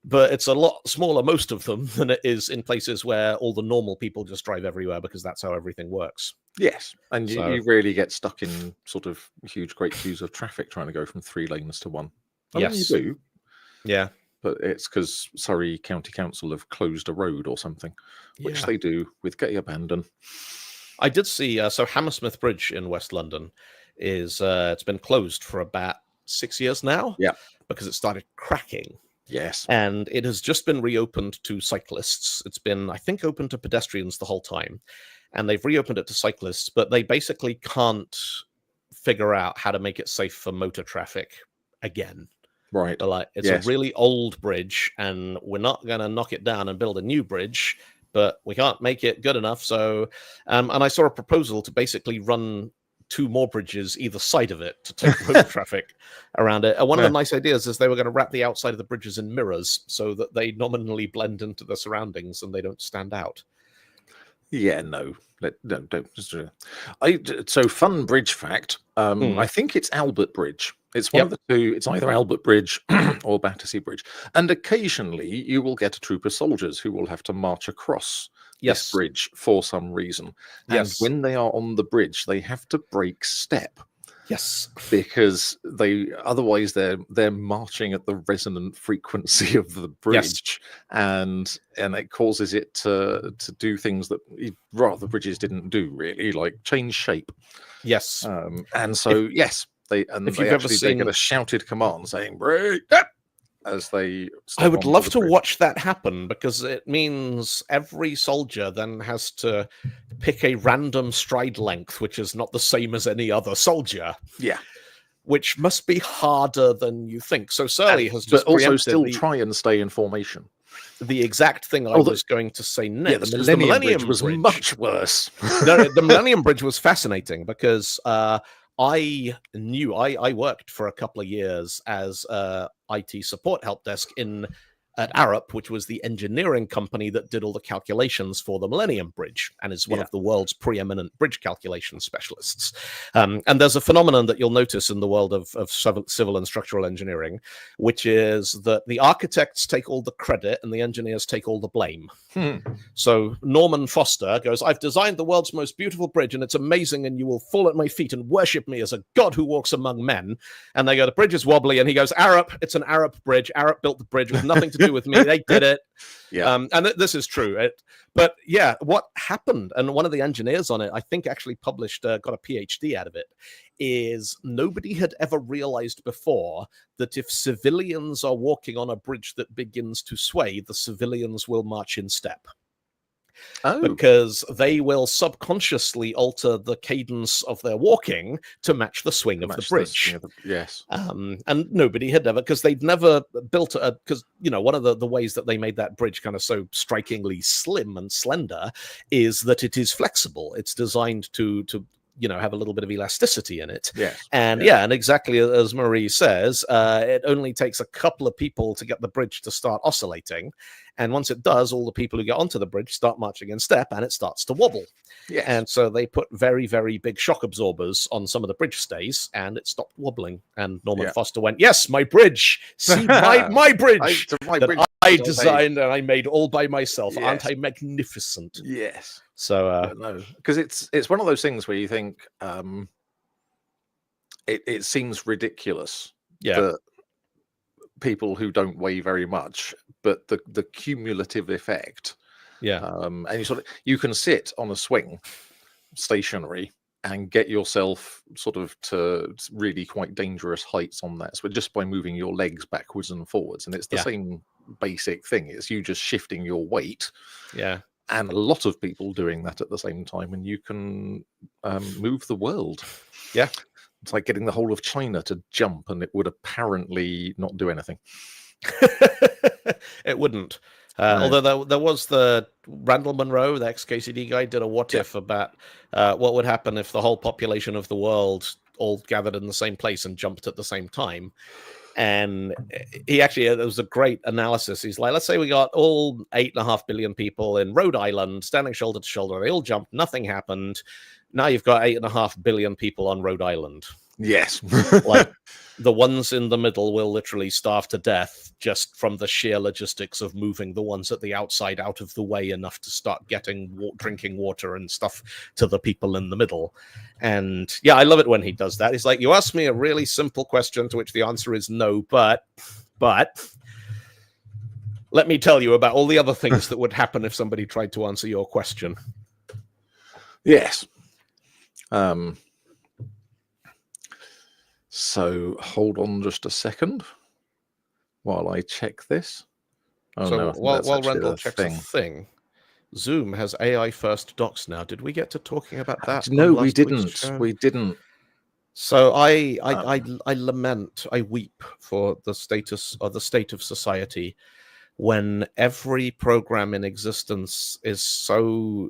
but it's a lot smaller, most of them, than it is in places where all the normal people just drive everywhere because that's how everything works. Yes, and you really get stuck in sort of huge, great queues of traffic trying to go from 3 lanes to 1. I mean, you do. Yeah. But it's because Surrey County Council have closed a road or something, which they do with gay abandon. I did see, so Hammersmith Bridge in West London is, it's been closed for about 6 years now. Yeah. Because it started cracking. Yes. And it has just been reopened to cyclists. It's been, I think, open to pedestrians the whole time. And they've reopened it to cyclists, but they basically can't figure out how to make it safe for motor traffic again. Right. They're like, it's a really old bridge, and we're not going to knock it down and build a new bridge, but we can't make it good enough. So, and I saw a proposal to basically run 2 more bridges either side of it to take road traffic around it. And one of the nice ideas is they were going to wrap the outside of the bridges in mirrors so that they nominally blend into the surroundings and they don't stand out. Yeah, no, don't. So fun bridge fact. I think it's Albert Bridge. It's one of the 2. It's either Albert Bridge or Battersea Bridge. And occasionally you will get a troop of soldiers who will have to march across this bridge for some reason. And when they are on the bridge, they have to break step. Yes, because otherwise they're marching at the resonant frequency of the bridge, and it causes it to do things that rather bridges didn't do, really, like change shape. Yes, and so they get a shouted command saying break as they. I would love to watch that happen, because it means every soldier then has to pick a random stride length, which is not the same as any other soldier. Yeah. Which must be harder than you think. So Surly has just but also still try and stay in formation. The exact thing I was going to say next. The Millennium Bridge was much worse. No, the Millennium Bridge was fascinating because I worked for a couple of years as IT support help desk in at Arup, which was the engineering company that did all the calculations for the Millennium Bridge and is one of the world's preeminent bridge calculation specialists. And there's a phenomenon that you'll notice in the world of civil and structural engineering, which is that the architects take all the credit and the engineers take all the blame. So Norman Foster goes, I've designed the world's most beautiful bridge and it's amazing and you will fall at my feet and worship me as a god who walks among men. And they go, the bridge is wobbly. And he goes, Arup, it's an Arup bridge. Arup built the bridge with nothing to do with me. They did it. And this is true. But yeah, what happened, and one of the engineers on it, I think actually published, got a PhD out of it, is nobody had ever realized before that if civilians are walking on a bridge that begins to sway, the civilians will march in step. Because they will subconsciously alter the cadence of their walking to match the swing of the bridge. And nobody had ever, because they'd never built because, you know, one of the ways that they made that bridge kind of so strikingly slim and slender is that it is flexible. It's designed to you know, have a little bit of elasticity in it. And and exactly as Marie says, it only takes a couple of people to get the bridge to start oscillating. And once it does, all the people who get onto the bridge start marching in step and it starts to wobble. And so they put very, very big shock absorbers on some of the bridge stays and it stopped wobbling. And Norman Foster went, yes, my bridge. See, my bridge that I designed and I made all by myself. Aren't I magnificent? So no, because it's one of those things where you think it seems ridiculous that people who don't weigh very much, but the cumulative effect, and you can sit on a swing stationary and get yourself sort of to really quite dangerous heights on that, so just by moving your legs backwards and forwards, and it's the same basic thing. It's you just shifting your weight, and a lot of people doing that at the same time, and you can move the world. It's like getting the whole of China to jump, and it would apparently not do anything. It wouldn't. Although there was the Randall Munro, the ex-KCD guy, did a what if about what would happen if the whole population of the world all gathered in the same place and jumped at the same time. And he actually, there was a great analysis. He's like, let's say we got all 8.5 billion people in Rhode Island standing shoulder to shoulder. They all jumped. Nothing happened. Now you've got 8.5 billion people on Rhode Island. Like the ones in the middle will literally starve to death just from the sheer logistics of moving the ones at the outside out of the way enough to start getting drinking water and stuff to the people in the middle. And yeah, I love it when he does that. He's like, you asked me a really simple question to which the answer is no, but let me tell you about all the other things that would happen if somebody tried to answer your question. So hold on just a second while I check this. While Randall checks the thing, Zoom has AI first docs now. Did we get to talking about that? No, we didn't. We didn't. So I lament, I weep for the status or the state of society when every program in existence is so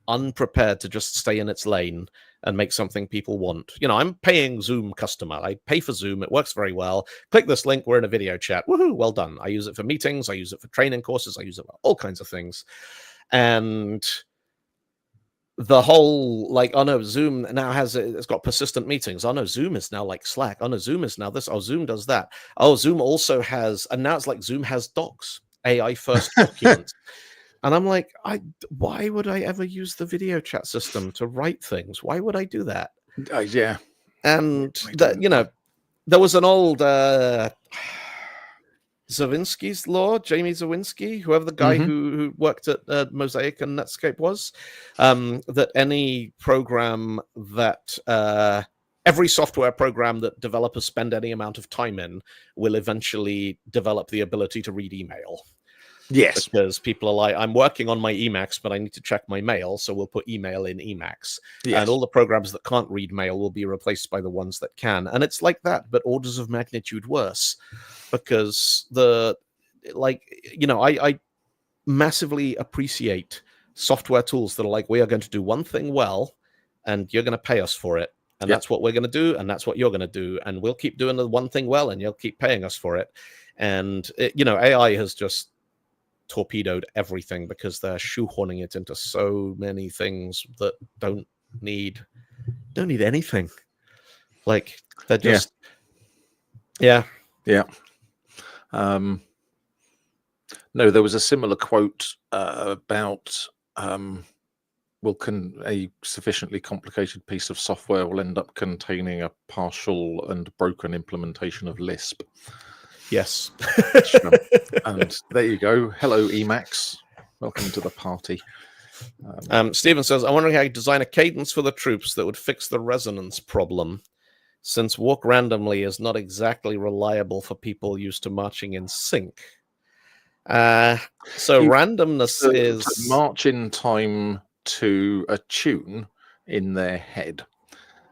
unprepared to just stay in its lane and make something people want. You know, I'm paying Zoom customer. I pay for Zoom. It works very well. Click this link. We're in a video chat. Woohoo! Well done. I use it for meetings. I use it for training courses. I use it for all kinds of things. And the whole like, oh no, Zoom now it's got persistent meetings. Oh no, Zoom is now like Slack. Oh no, Zoom is now this. Oh, Zoom does that. Oh, Zoom also has, and now it's like Zoom has docs, AI first documents. And I'm like, why would I ever use the video chat system to write things? Why would I do that? And you know, there was an old Zawinski's law, Jamie Zawinski, whoever the guy who worked at Mosaic and Netscape was, that any program that every software program that developers spend any amount of time in will eventually develop the ability to read email. Because people are like, I'm working on my Emacs, but I need to check my mail, so we'll put email in Emacs. And all the programs that can't read mail will be replaced by the ones that can. And it's like that, but orders of magnitude worse. Because I massively appreciate software tools that are like, we are going to do one thing well, and you're going to pay us for it. And that's what we're going to do, and that's what you're going to do. And we'll keep doing the one thing well, and you'll keep paying us for it. And, AI has just torpedoed everything because they're shoehorning it into so many things that don't need anything. Like they're just yeah. No, there was a similar quote about a sufficiently complicated piece of software will end up containing a partial and broken implementation of Lisp. Yes. And there you go. Hello, Emacs. Welcome to the party. Stephen says, I'm wondering how you design a cadence for the troops that would fix the resonance problem, since walk randomly is not exactly reliable for people used to marching in sync. Randomness is to march in time to a tune in their head.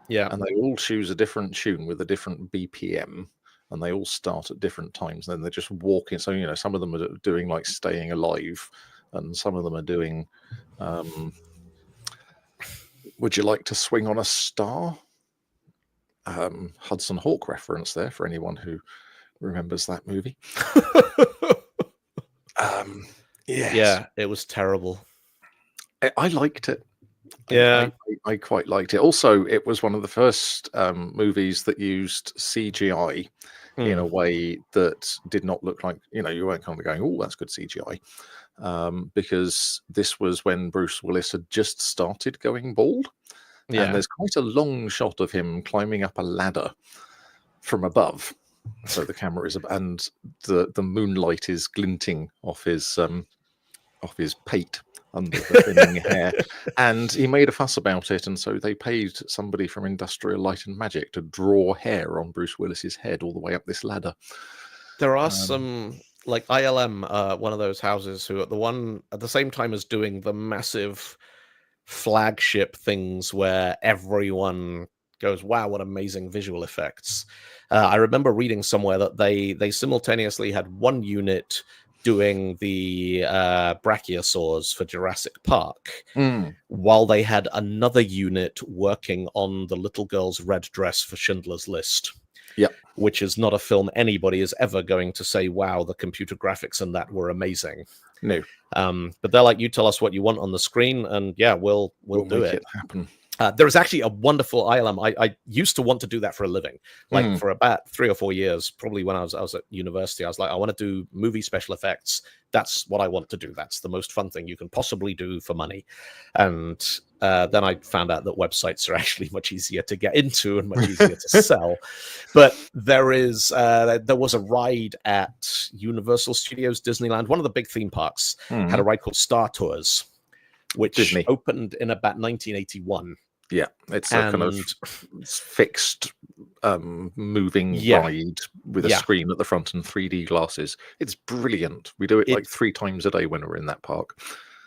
Yeah. And they all choose a different tune with a different BPM, and they all start at different times. And then they're just walking. So, you know, some of them are doing like Staying Alive, and some of them are doing Would You Like to Swing on a Star? Hudson Hawk reference there for anyone who remembers that movie. Yes. Yeah, it was terrible. I liked it. Yeah, I quite liked it. Also, it was one of the first movies that used CGI in a way that did not look like, you know, you weren't kind of going, oh, that's good CGI. Because this was when Bruce Willis had just started going bald. Yeah. And there's quite a long shot of him climbing up a ladder from above. So the camera is, and the moonlight is glinting off his pate under the thinning hair. And he made a fuss about it, and so they paid somebody from Industrial Light and Magic to draw hair on Bruce Willis's head all the way up this ladder. There are some, like ILM, one of those houses who at the same time as doing the massive flagship things where everyone goes, wow, what amazing visual effects. I remember reading somewhere that they simultaneously had one unit doing the brachiosaurs for Jurassic Park, while they had another unit working on the little girl's red dress for Schindler's List. Yeah, which is not a film anybody is ever going to say, wow, the computer graphics in that were amazing. No. But they're like, you tell us what you want on the screen, and yeah, we'll do make it happen. There is actually a wonderful ILM. I used to want to do that for a living, like for about 3 or 4 years, probably when I was at university. I was like, I want to do movie special effects. That's what I want to do. That's the most fun thing you can possibly do for money. And then I found out that websites are actually much easier to get into and much easier to sell. But there was a ride at Universal Studios Disneyland. One of the big theme parks had a ride called Star Tours, which Disney opened in about 1981. Yeah, it's a kind of fixed moving ride with a screen at the front and 3D glasses. It's brilliant. We do it like 3 times a day when we're in that park.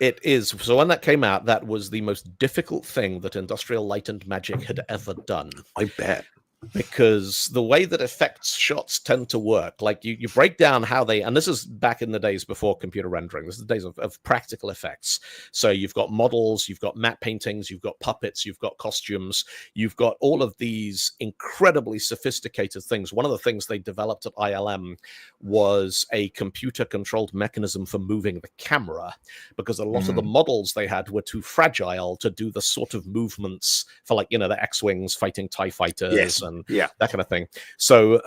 It is. So when that came out, that was the most difficult thing that Industrial Light and Magic had ever done. I bet. Because the way that effects shots tend to work, like you break down how they, and this is back in the days before computer rendering, this is the days of practical effects. So you've got models, you've got matte paintings, you've got puppets, you've got costumes, you've got all of these incredibly sophisticated things. One of the things they developed at ILM was a computer-controlled mechanism for moving the camera, because a lot of the models they had were too fragile to do the sort of movements for, like, you know, the X-Wings fighting TIE fighters and that kind of thing. So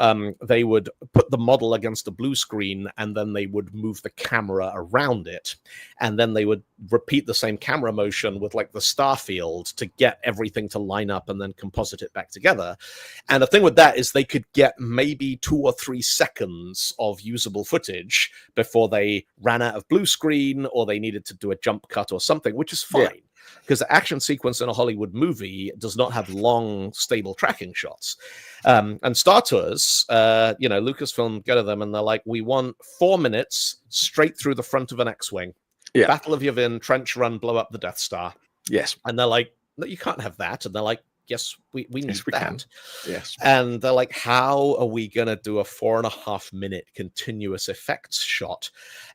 they would put the model against a blue screen, and then they would move the camera around it, and then they would repeat the same camera motion with, like, the star field to get everything to line up and then composite it back together. And the thing with that is they could get maybe 2 or 3 seconds of usable footage before they ran out of blue screen or they needed to do a jump cut or something, which is fine. Because the action sequence in a Hollywood movie does not have long, stable tracking shots. And Star Tours, you know, Lucasfilm go to them and they're like, we want 4 minutes straight through the front of an X-Wing. Battle of Yavin, trench run, blow up the Death Star. Yes. And they're like, no, you can't have that. And they're like, yes, we need that. Yes. And they're like, how are we going to do a 4.5 minute continuous effects shot?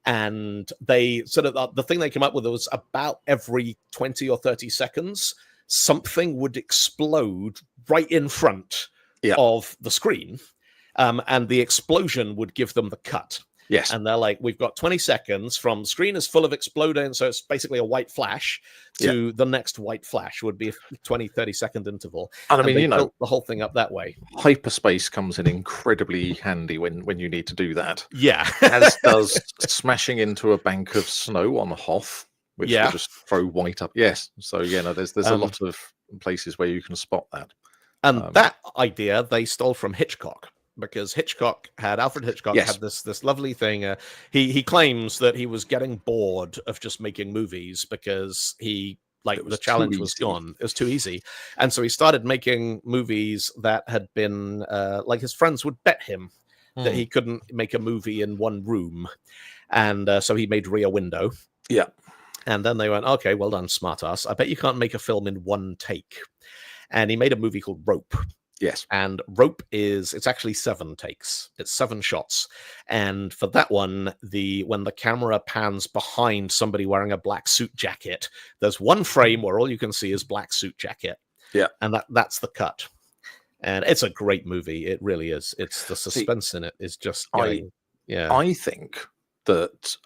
And they sort of, the thing they came up with was about every 20 or 30 seconds, something would explode right in front of the screen. And the explosion would give them the cut. Yes. And they're like, we've got 20 seconds from the screen is full of exploding. So it's basically a white flash to the next white flash would be a 20, 30-second interval. And I mean, they built the whole thing up that way. Hyperspace comes in incredibly handy when you need to do that. Yeah. As does smashing into a bank of snow on Hoth, which will just throw white up. Yes. So, there's a lot of places where you can spot that. And that idea they stole from Hitchcock, because Alfred Hitchcock had this lovely thing. He claims that he was getting bored of just making movies because the challenge was gone. It was too easy. And so he started making movies that had been like his friends would bet him that he couldn't make a movie in one room. And so he made Rear Window. Yeah. And then they went, okay, well done, smartass. I bet you can't make a film in one take. And he made a movie called Rope. Yes. And Rope it's actually 7 takes. It's 7 shots. And for that one, when the camera pans behind somebody wearing a black suit jacket, there's one frame where all you can see is black suit jacket. Yeah. And that's the cut. And it's a great movie. It really is. It's the suspense in it is just getting, I think that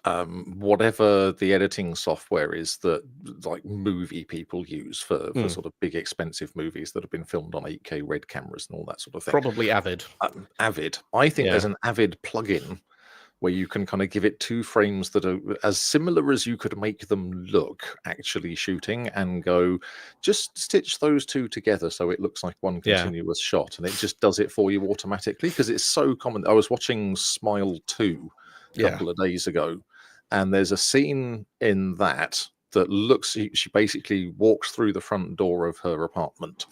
whatever the editing software is that like movie people use for sort of big expensive movies that have been filmed on 8K red cameras and all that sort of thing. Probably Avid. Avid. I think there's an Avid plugin where you can kind of give it 2 frames that are as similar as you could make them look actually shooting and go, just stitch those 2 together so it looks like one continuous shot, and it just does it for you automatically because it's so common. I was watching Smile 2 a couple of days ago, and there's a scene in that looks, she basically walks through the front door of her apartment,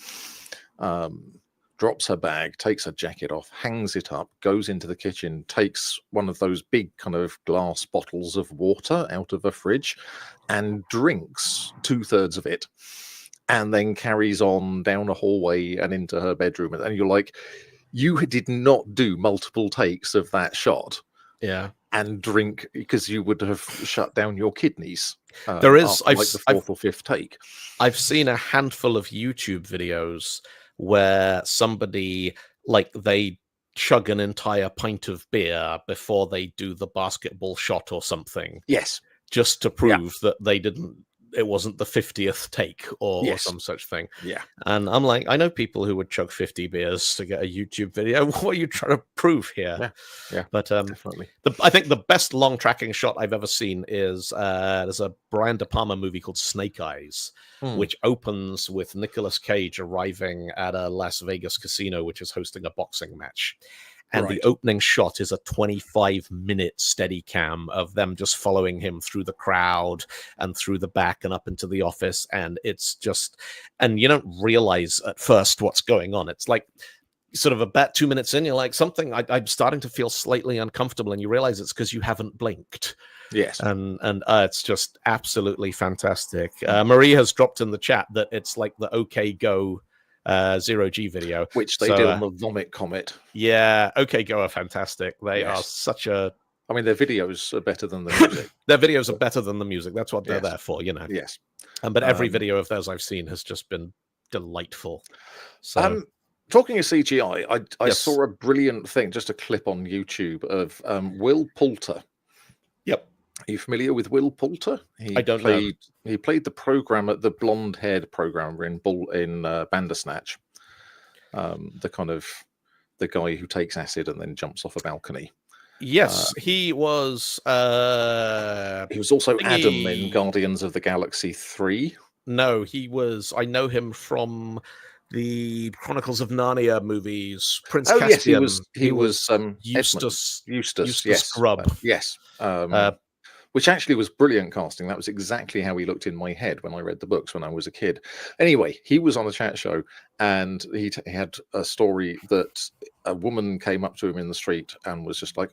drops her bag, takes her jacket off, hangs it up, goes into the kitchen, takes one of those big kind of glass bottles of water out of a fridge and drinks 2/3 of it, and then carries on down a hallway and into her bedroom. And you're like, you did not do multiple takes of that shot. Yeah. And drink, because you would have shut down your kidneys. There is like the 4th or 5th take. I've seen a handful of YouTube videos where somebody they chug an entire pint of beer before they do the basketball shot or something. Yes. Just to prove that it wasn't the 50th take or some such thing. Yeah. And I'm like, I know people who would chug 50 beers to get a YouTube video. What are you trying to prove here? Yeah. But definitely. I think the best long tracking shot I've ever seen is there's a Brian De Palma movie called Snake Eyes, which opens with Nicolas Cage arriving at a Las Vegas casino, which is hosting a boxing match. And the opening shot is a 25-minute steady cam of them just following him through the crowd and through the back and up into the office. And it's just, and you don't realize at first what's going on. It's like sort of about 2 minutes in, you're like, I'm starting to feel slightly uncomfortable. And you realize it's because you haven't blinked. Yes. And it's just absolutely fantastic. Marie has dropped in the chat that it's like the OK Go 0G video, which they did on the Vomit Comet. Yeah, OK Go are fantastic. They are such a. I mean, their videos are better than the music. Their videos are better than the music. That's what they're there for, Yes. But every video of theirs I've seen has just been delightful. So, talking of CGI, I saw a brilliant thing, just a clip on YouTube of Will Poulter. Yep. Are you familiar with Will Poulter? I don't know. He played the programmer, the blonde-haired programmer in Bandersnatch. The guy who takes acid and then jumps off a balcony. Yes, he was. He was also Adam in Guardians of the Galaxy 3. No, he was. I know him from the Chronicles of Narnia movies. Prince Caspian. Yes, he was Eustace. Eustace, yes. Scrub. Yes. Which actually was brilliant casting. That was exactly how he looked in my head when I read the books when I was a kid. Anyway, he was on a chat show, and he had a story that a woman came up to him in the street and was just like,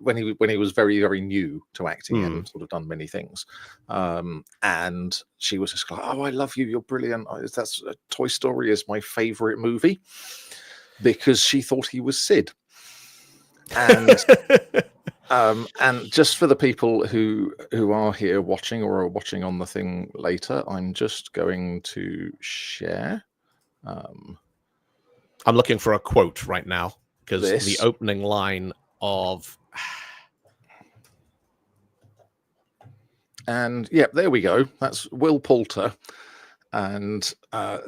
when he was very, very new to acting and sort of done many things. And she was just like, I love you. You're brilliant. That's Toy Story is my favorite movie, because she thought he was Sid. And just for the people who are here watching or are watching on the thing later, I'm just going to share. I'm looking for a quote right now, because the opening line of And yeah, there we go. That's Will Poulter, and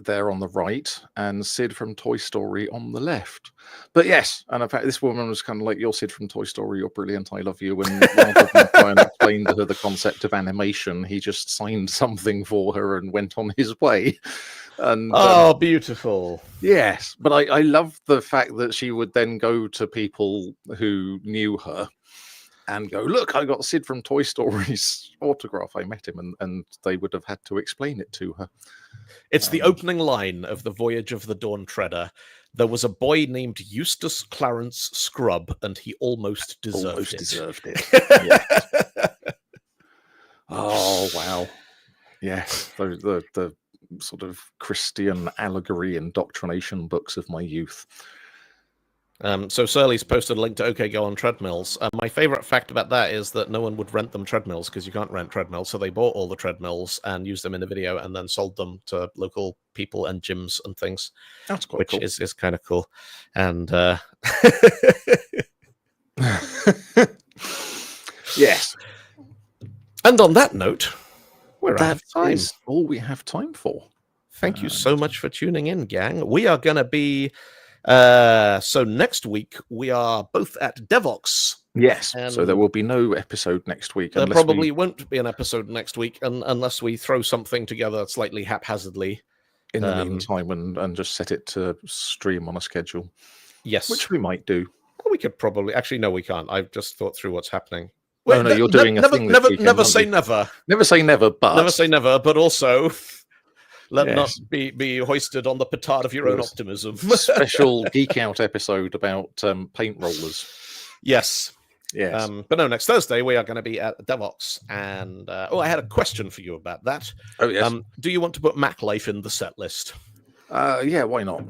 there on the right, and Sid from Toy Story on the left. But yes, and in fact, this woman was kind of like, "You're Sid from Toy Story. You're brilliant. I love you." And rather than try and explain to her the concept of animation, he just signed something for her and went on his way. And beautiful. Yes, but I love the fact that she would then go to people who knew her and go, "Look, I got Sid from Toy Story's autograph. I met him," and they would have had to explain it to her. It's the opening line of The Voyage of the Dawn Treader. There was a boy named Eustace Clarence Scrubb, and he almost deserved it. Yes. Oh, wow. Yes, the sort of Christian allegory indoctrination books of my youth. So Surly's posted a link to OK Go on treadmills. My favorite fact about that is that no one would rent them treadmills because you can't rent treadmills. So they bought all the treadmills and used them in a video and then sold them to local people and gyms and things. That's quite cool. Which is kind of cool. And yes. And on that note, we're out of time. Is all we have time for. Thank you so much for tuning in, gang. We are going to be... so next week we are both at Devoxx. Yes, so there will be no episode next week. There probably won't be an episode next week unless we throw something together slightly haphazardly. In the meantime, and just set it to stream on a schedule. Yes. Which we might do. We could probably... Actually, no, we can't. I've just thought through what's happening. Wait, no, you're doing a thing this weekend, never say never. Never say never, but... Never say never, but also... Let not be hoisted on the petard of your own optimism. Special geek out episode about paint rollers. Yes. Yes. But no, next Thursday we are going to be at Devoxx. And I had a question for you about that. Oh, yes. Do you want to put Mac Life in the set list? Yeah, why not?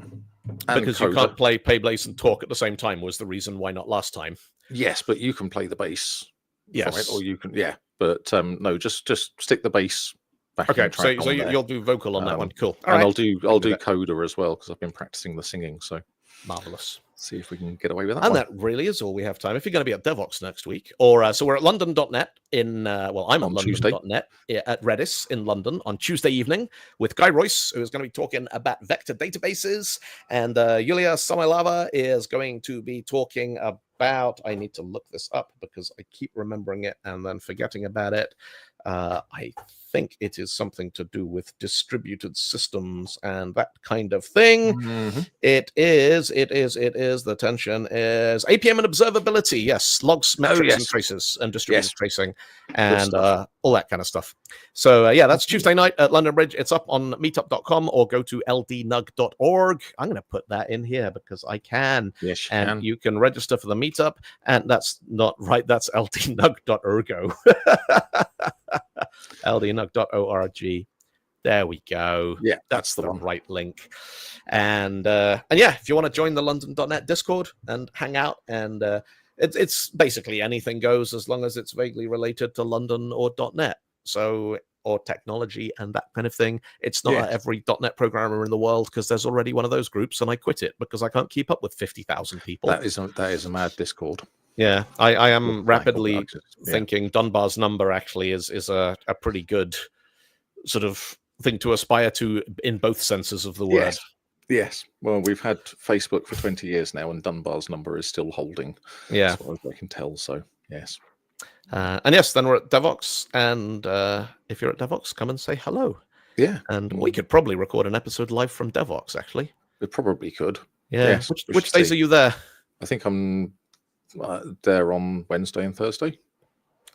And because you can't play Bass and Talk at the same time was the reason why not last time. Yes, but you can play the bass. Yes. Or you can, but no, just stick the bass. Okay, so you'll do vocal on that one. Cool. All right. I'll do coda as well because I've been practicing the singing. So marvelous. See if we can get away with that. And that really is all we have time. If you're going to be at Devoxx next week, or so we're at London.net in I'm at London.net at Redis in London on Tuesday evening with Guy Royce, who is going to be talking about vector databases, and Yulia Samoilova is going to be talking about. I need to look this up because I keep remembering it and then forgetting about it. I think it is something to do with distributed systems and that kind of thing. Mm-hmm. It is. The tension is APM and observability. Yes, logs, metrics, and traces, and distributed tracing, and all that kind of stuff. So that's Tuesday night at London Bridge. It's up on meetup.com or go to ldnug.org. I'm going to put that in here because I can. Yes, and you can register for the meetup. And that's not right. That's ldnug.ergo. ldnug.org. There we go. Yeah, that's the right link. And if you want to join the London.net Discord and hang out, and it's basically anything goes as long as it's vaguely related to London or .net. So, or technology and that kind of thing. It's not every .net programmer in the world because there's already one of those groups, and I quit it because I can't keep up with 50,000 people. That is a mad Discord. Yeah, I am rapidly thinking Dunbar's number actually is a pretty good sort of thing to aspire to in both senses of the word. Yes. Well, we've had Facebook for 20 years now, and Dunbar's number is still holding. Yeah. As far as I can tell. So, yes. And then we're at Devoxx. And if you're at Devoxx, come and say hello. Yeah. And we could probably record an episode live from Devoxx, actually. We probably could. Yeah. Yes, which days are you there? I think I'm there on Wednesday and Thursday.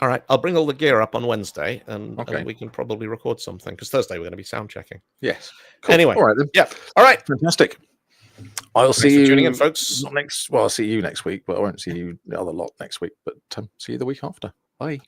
All right, I'll bring all the gear up on Wednesday, and we can probably record something because Thursday we're going to be sound checking. Yes. Cool. Anyway, all right then. Yeah. All right. Fantastic. I'll see you tuning in, folks. Not next. Well, I'll see you next week, but I won't see you the other lot next week. But see you the week after. Bye.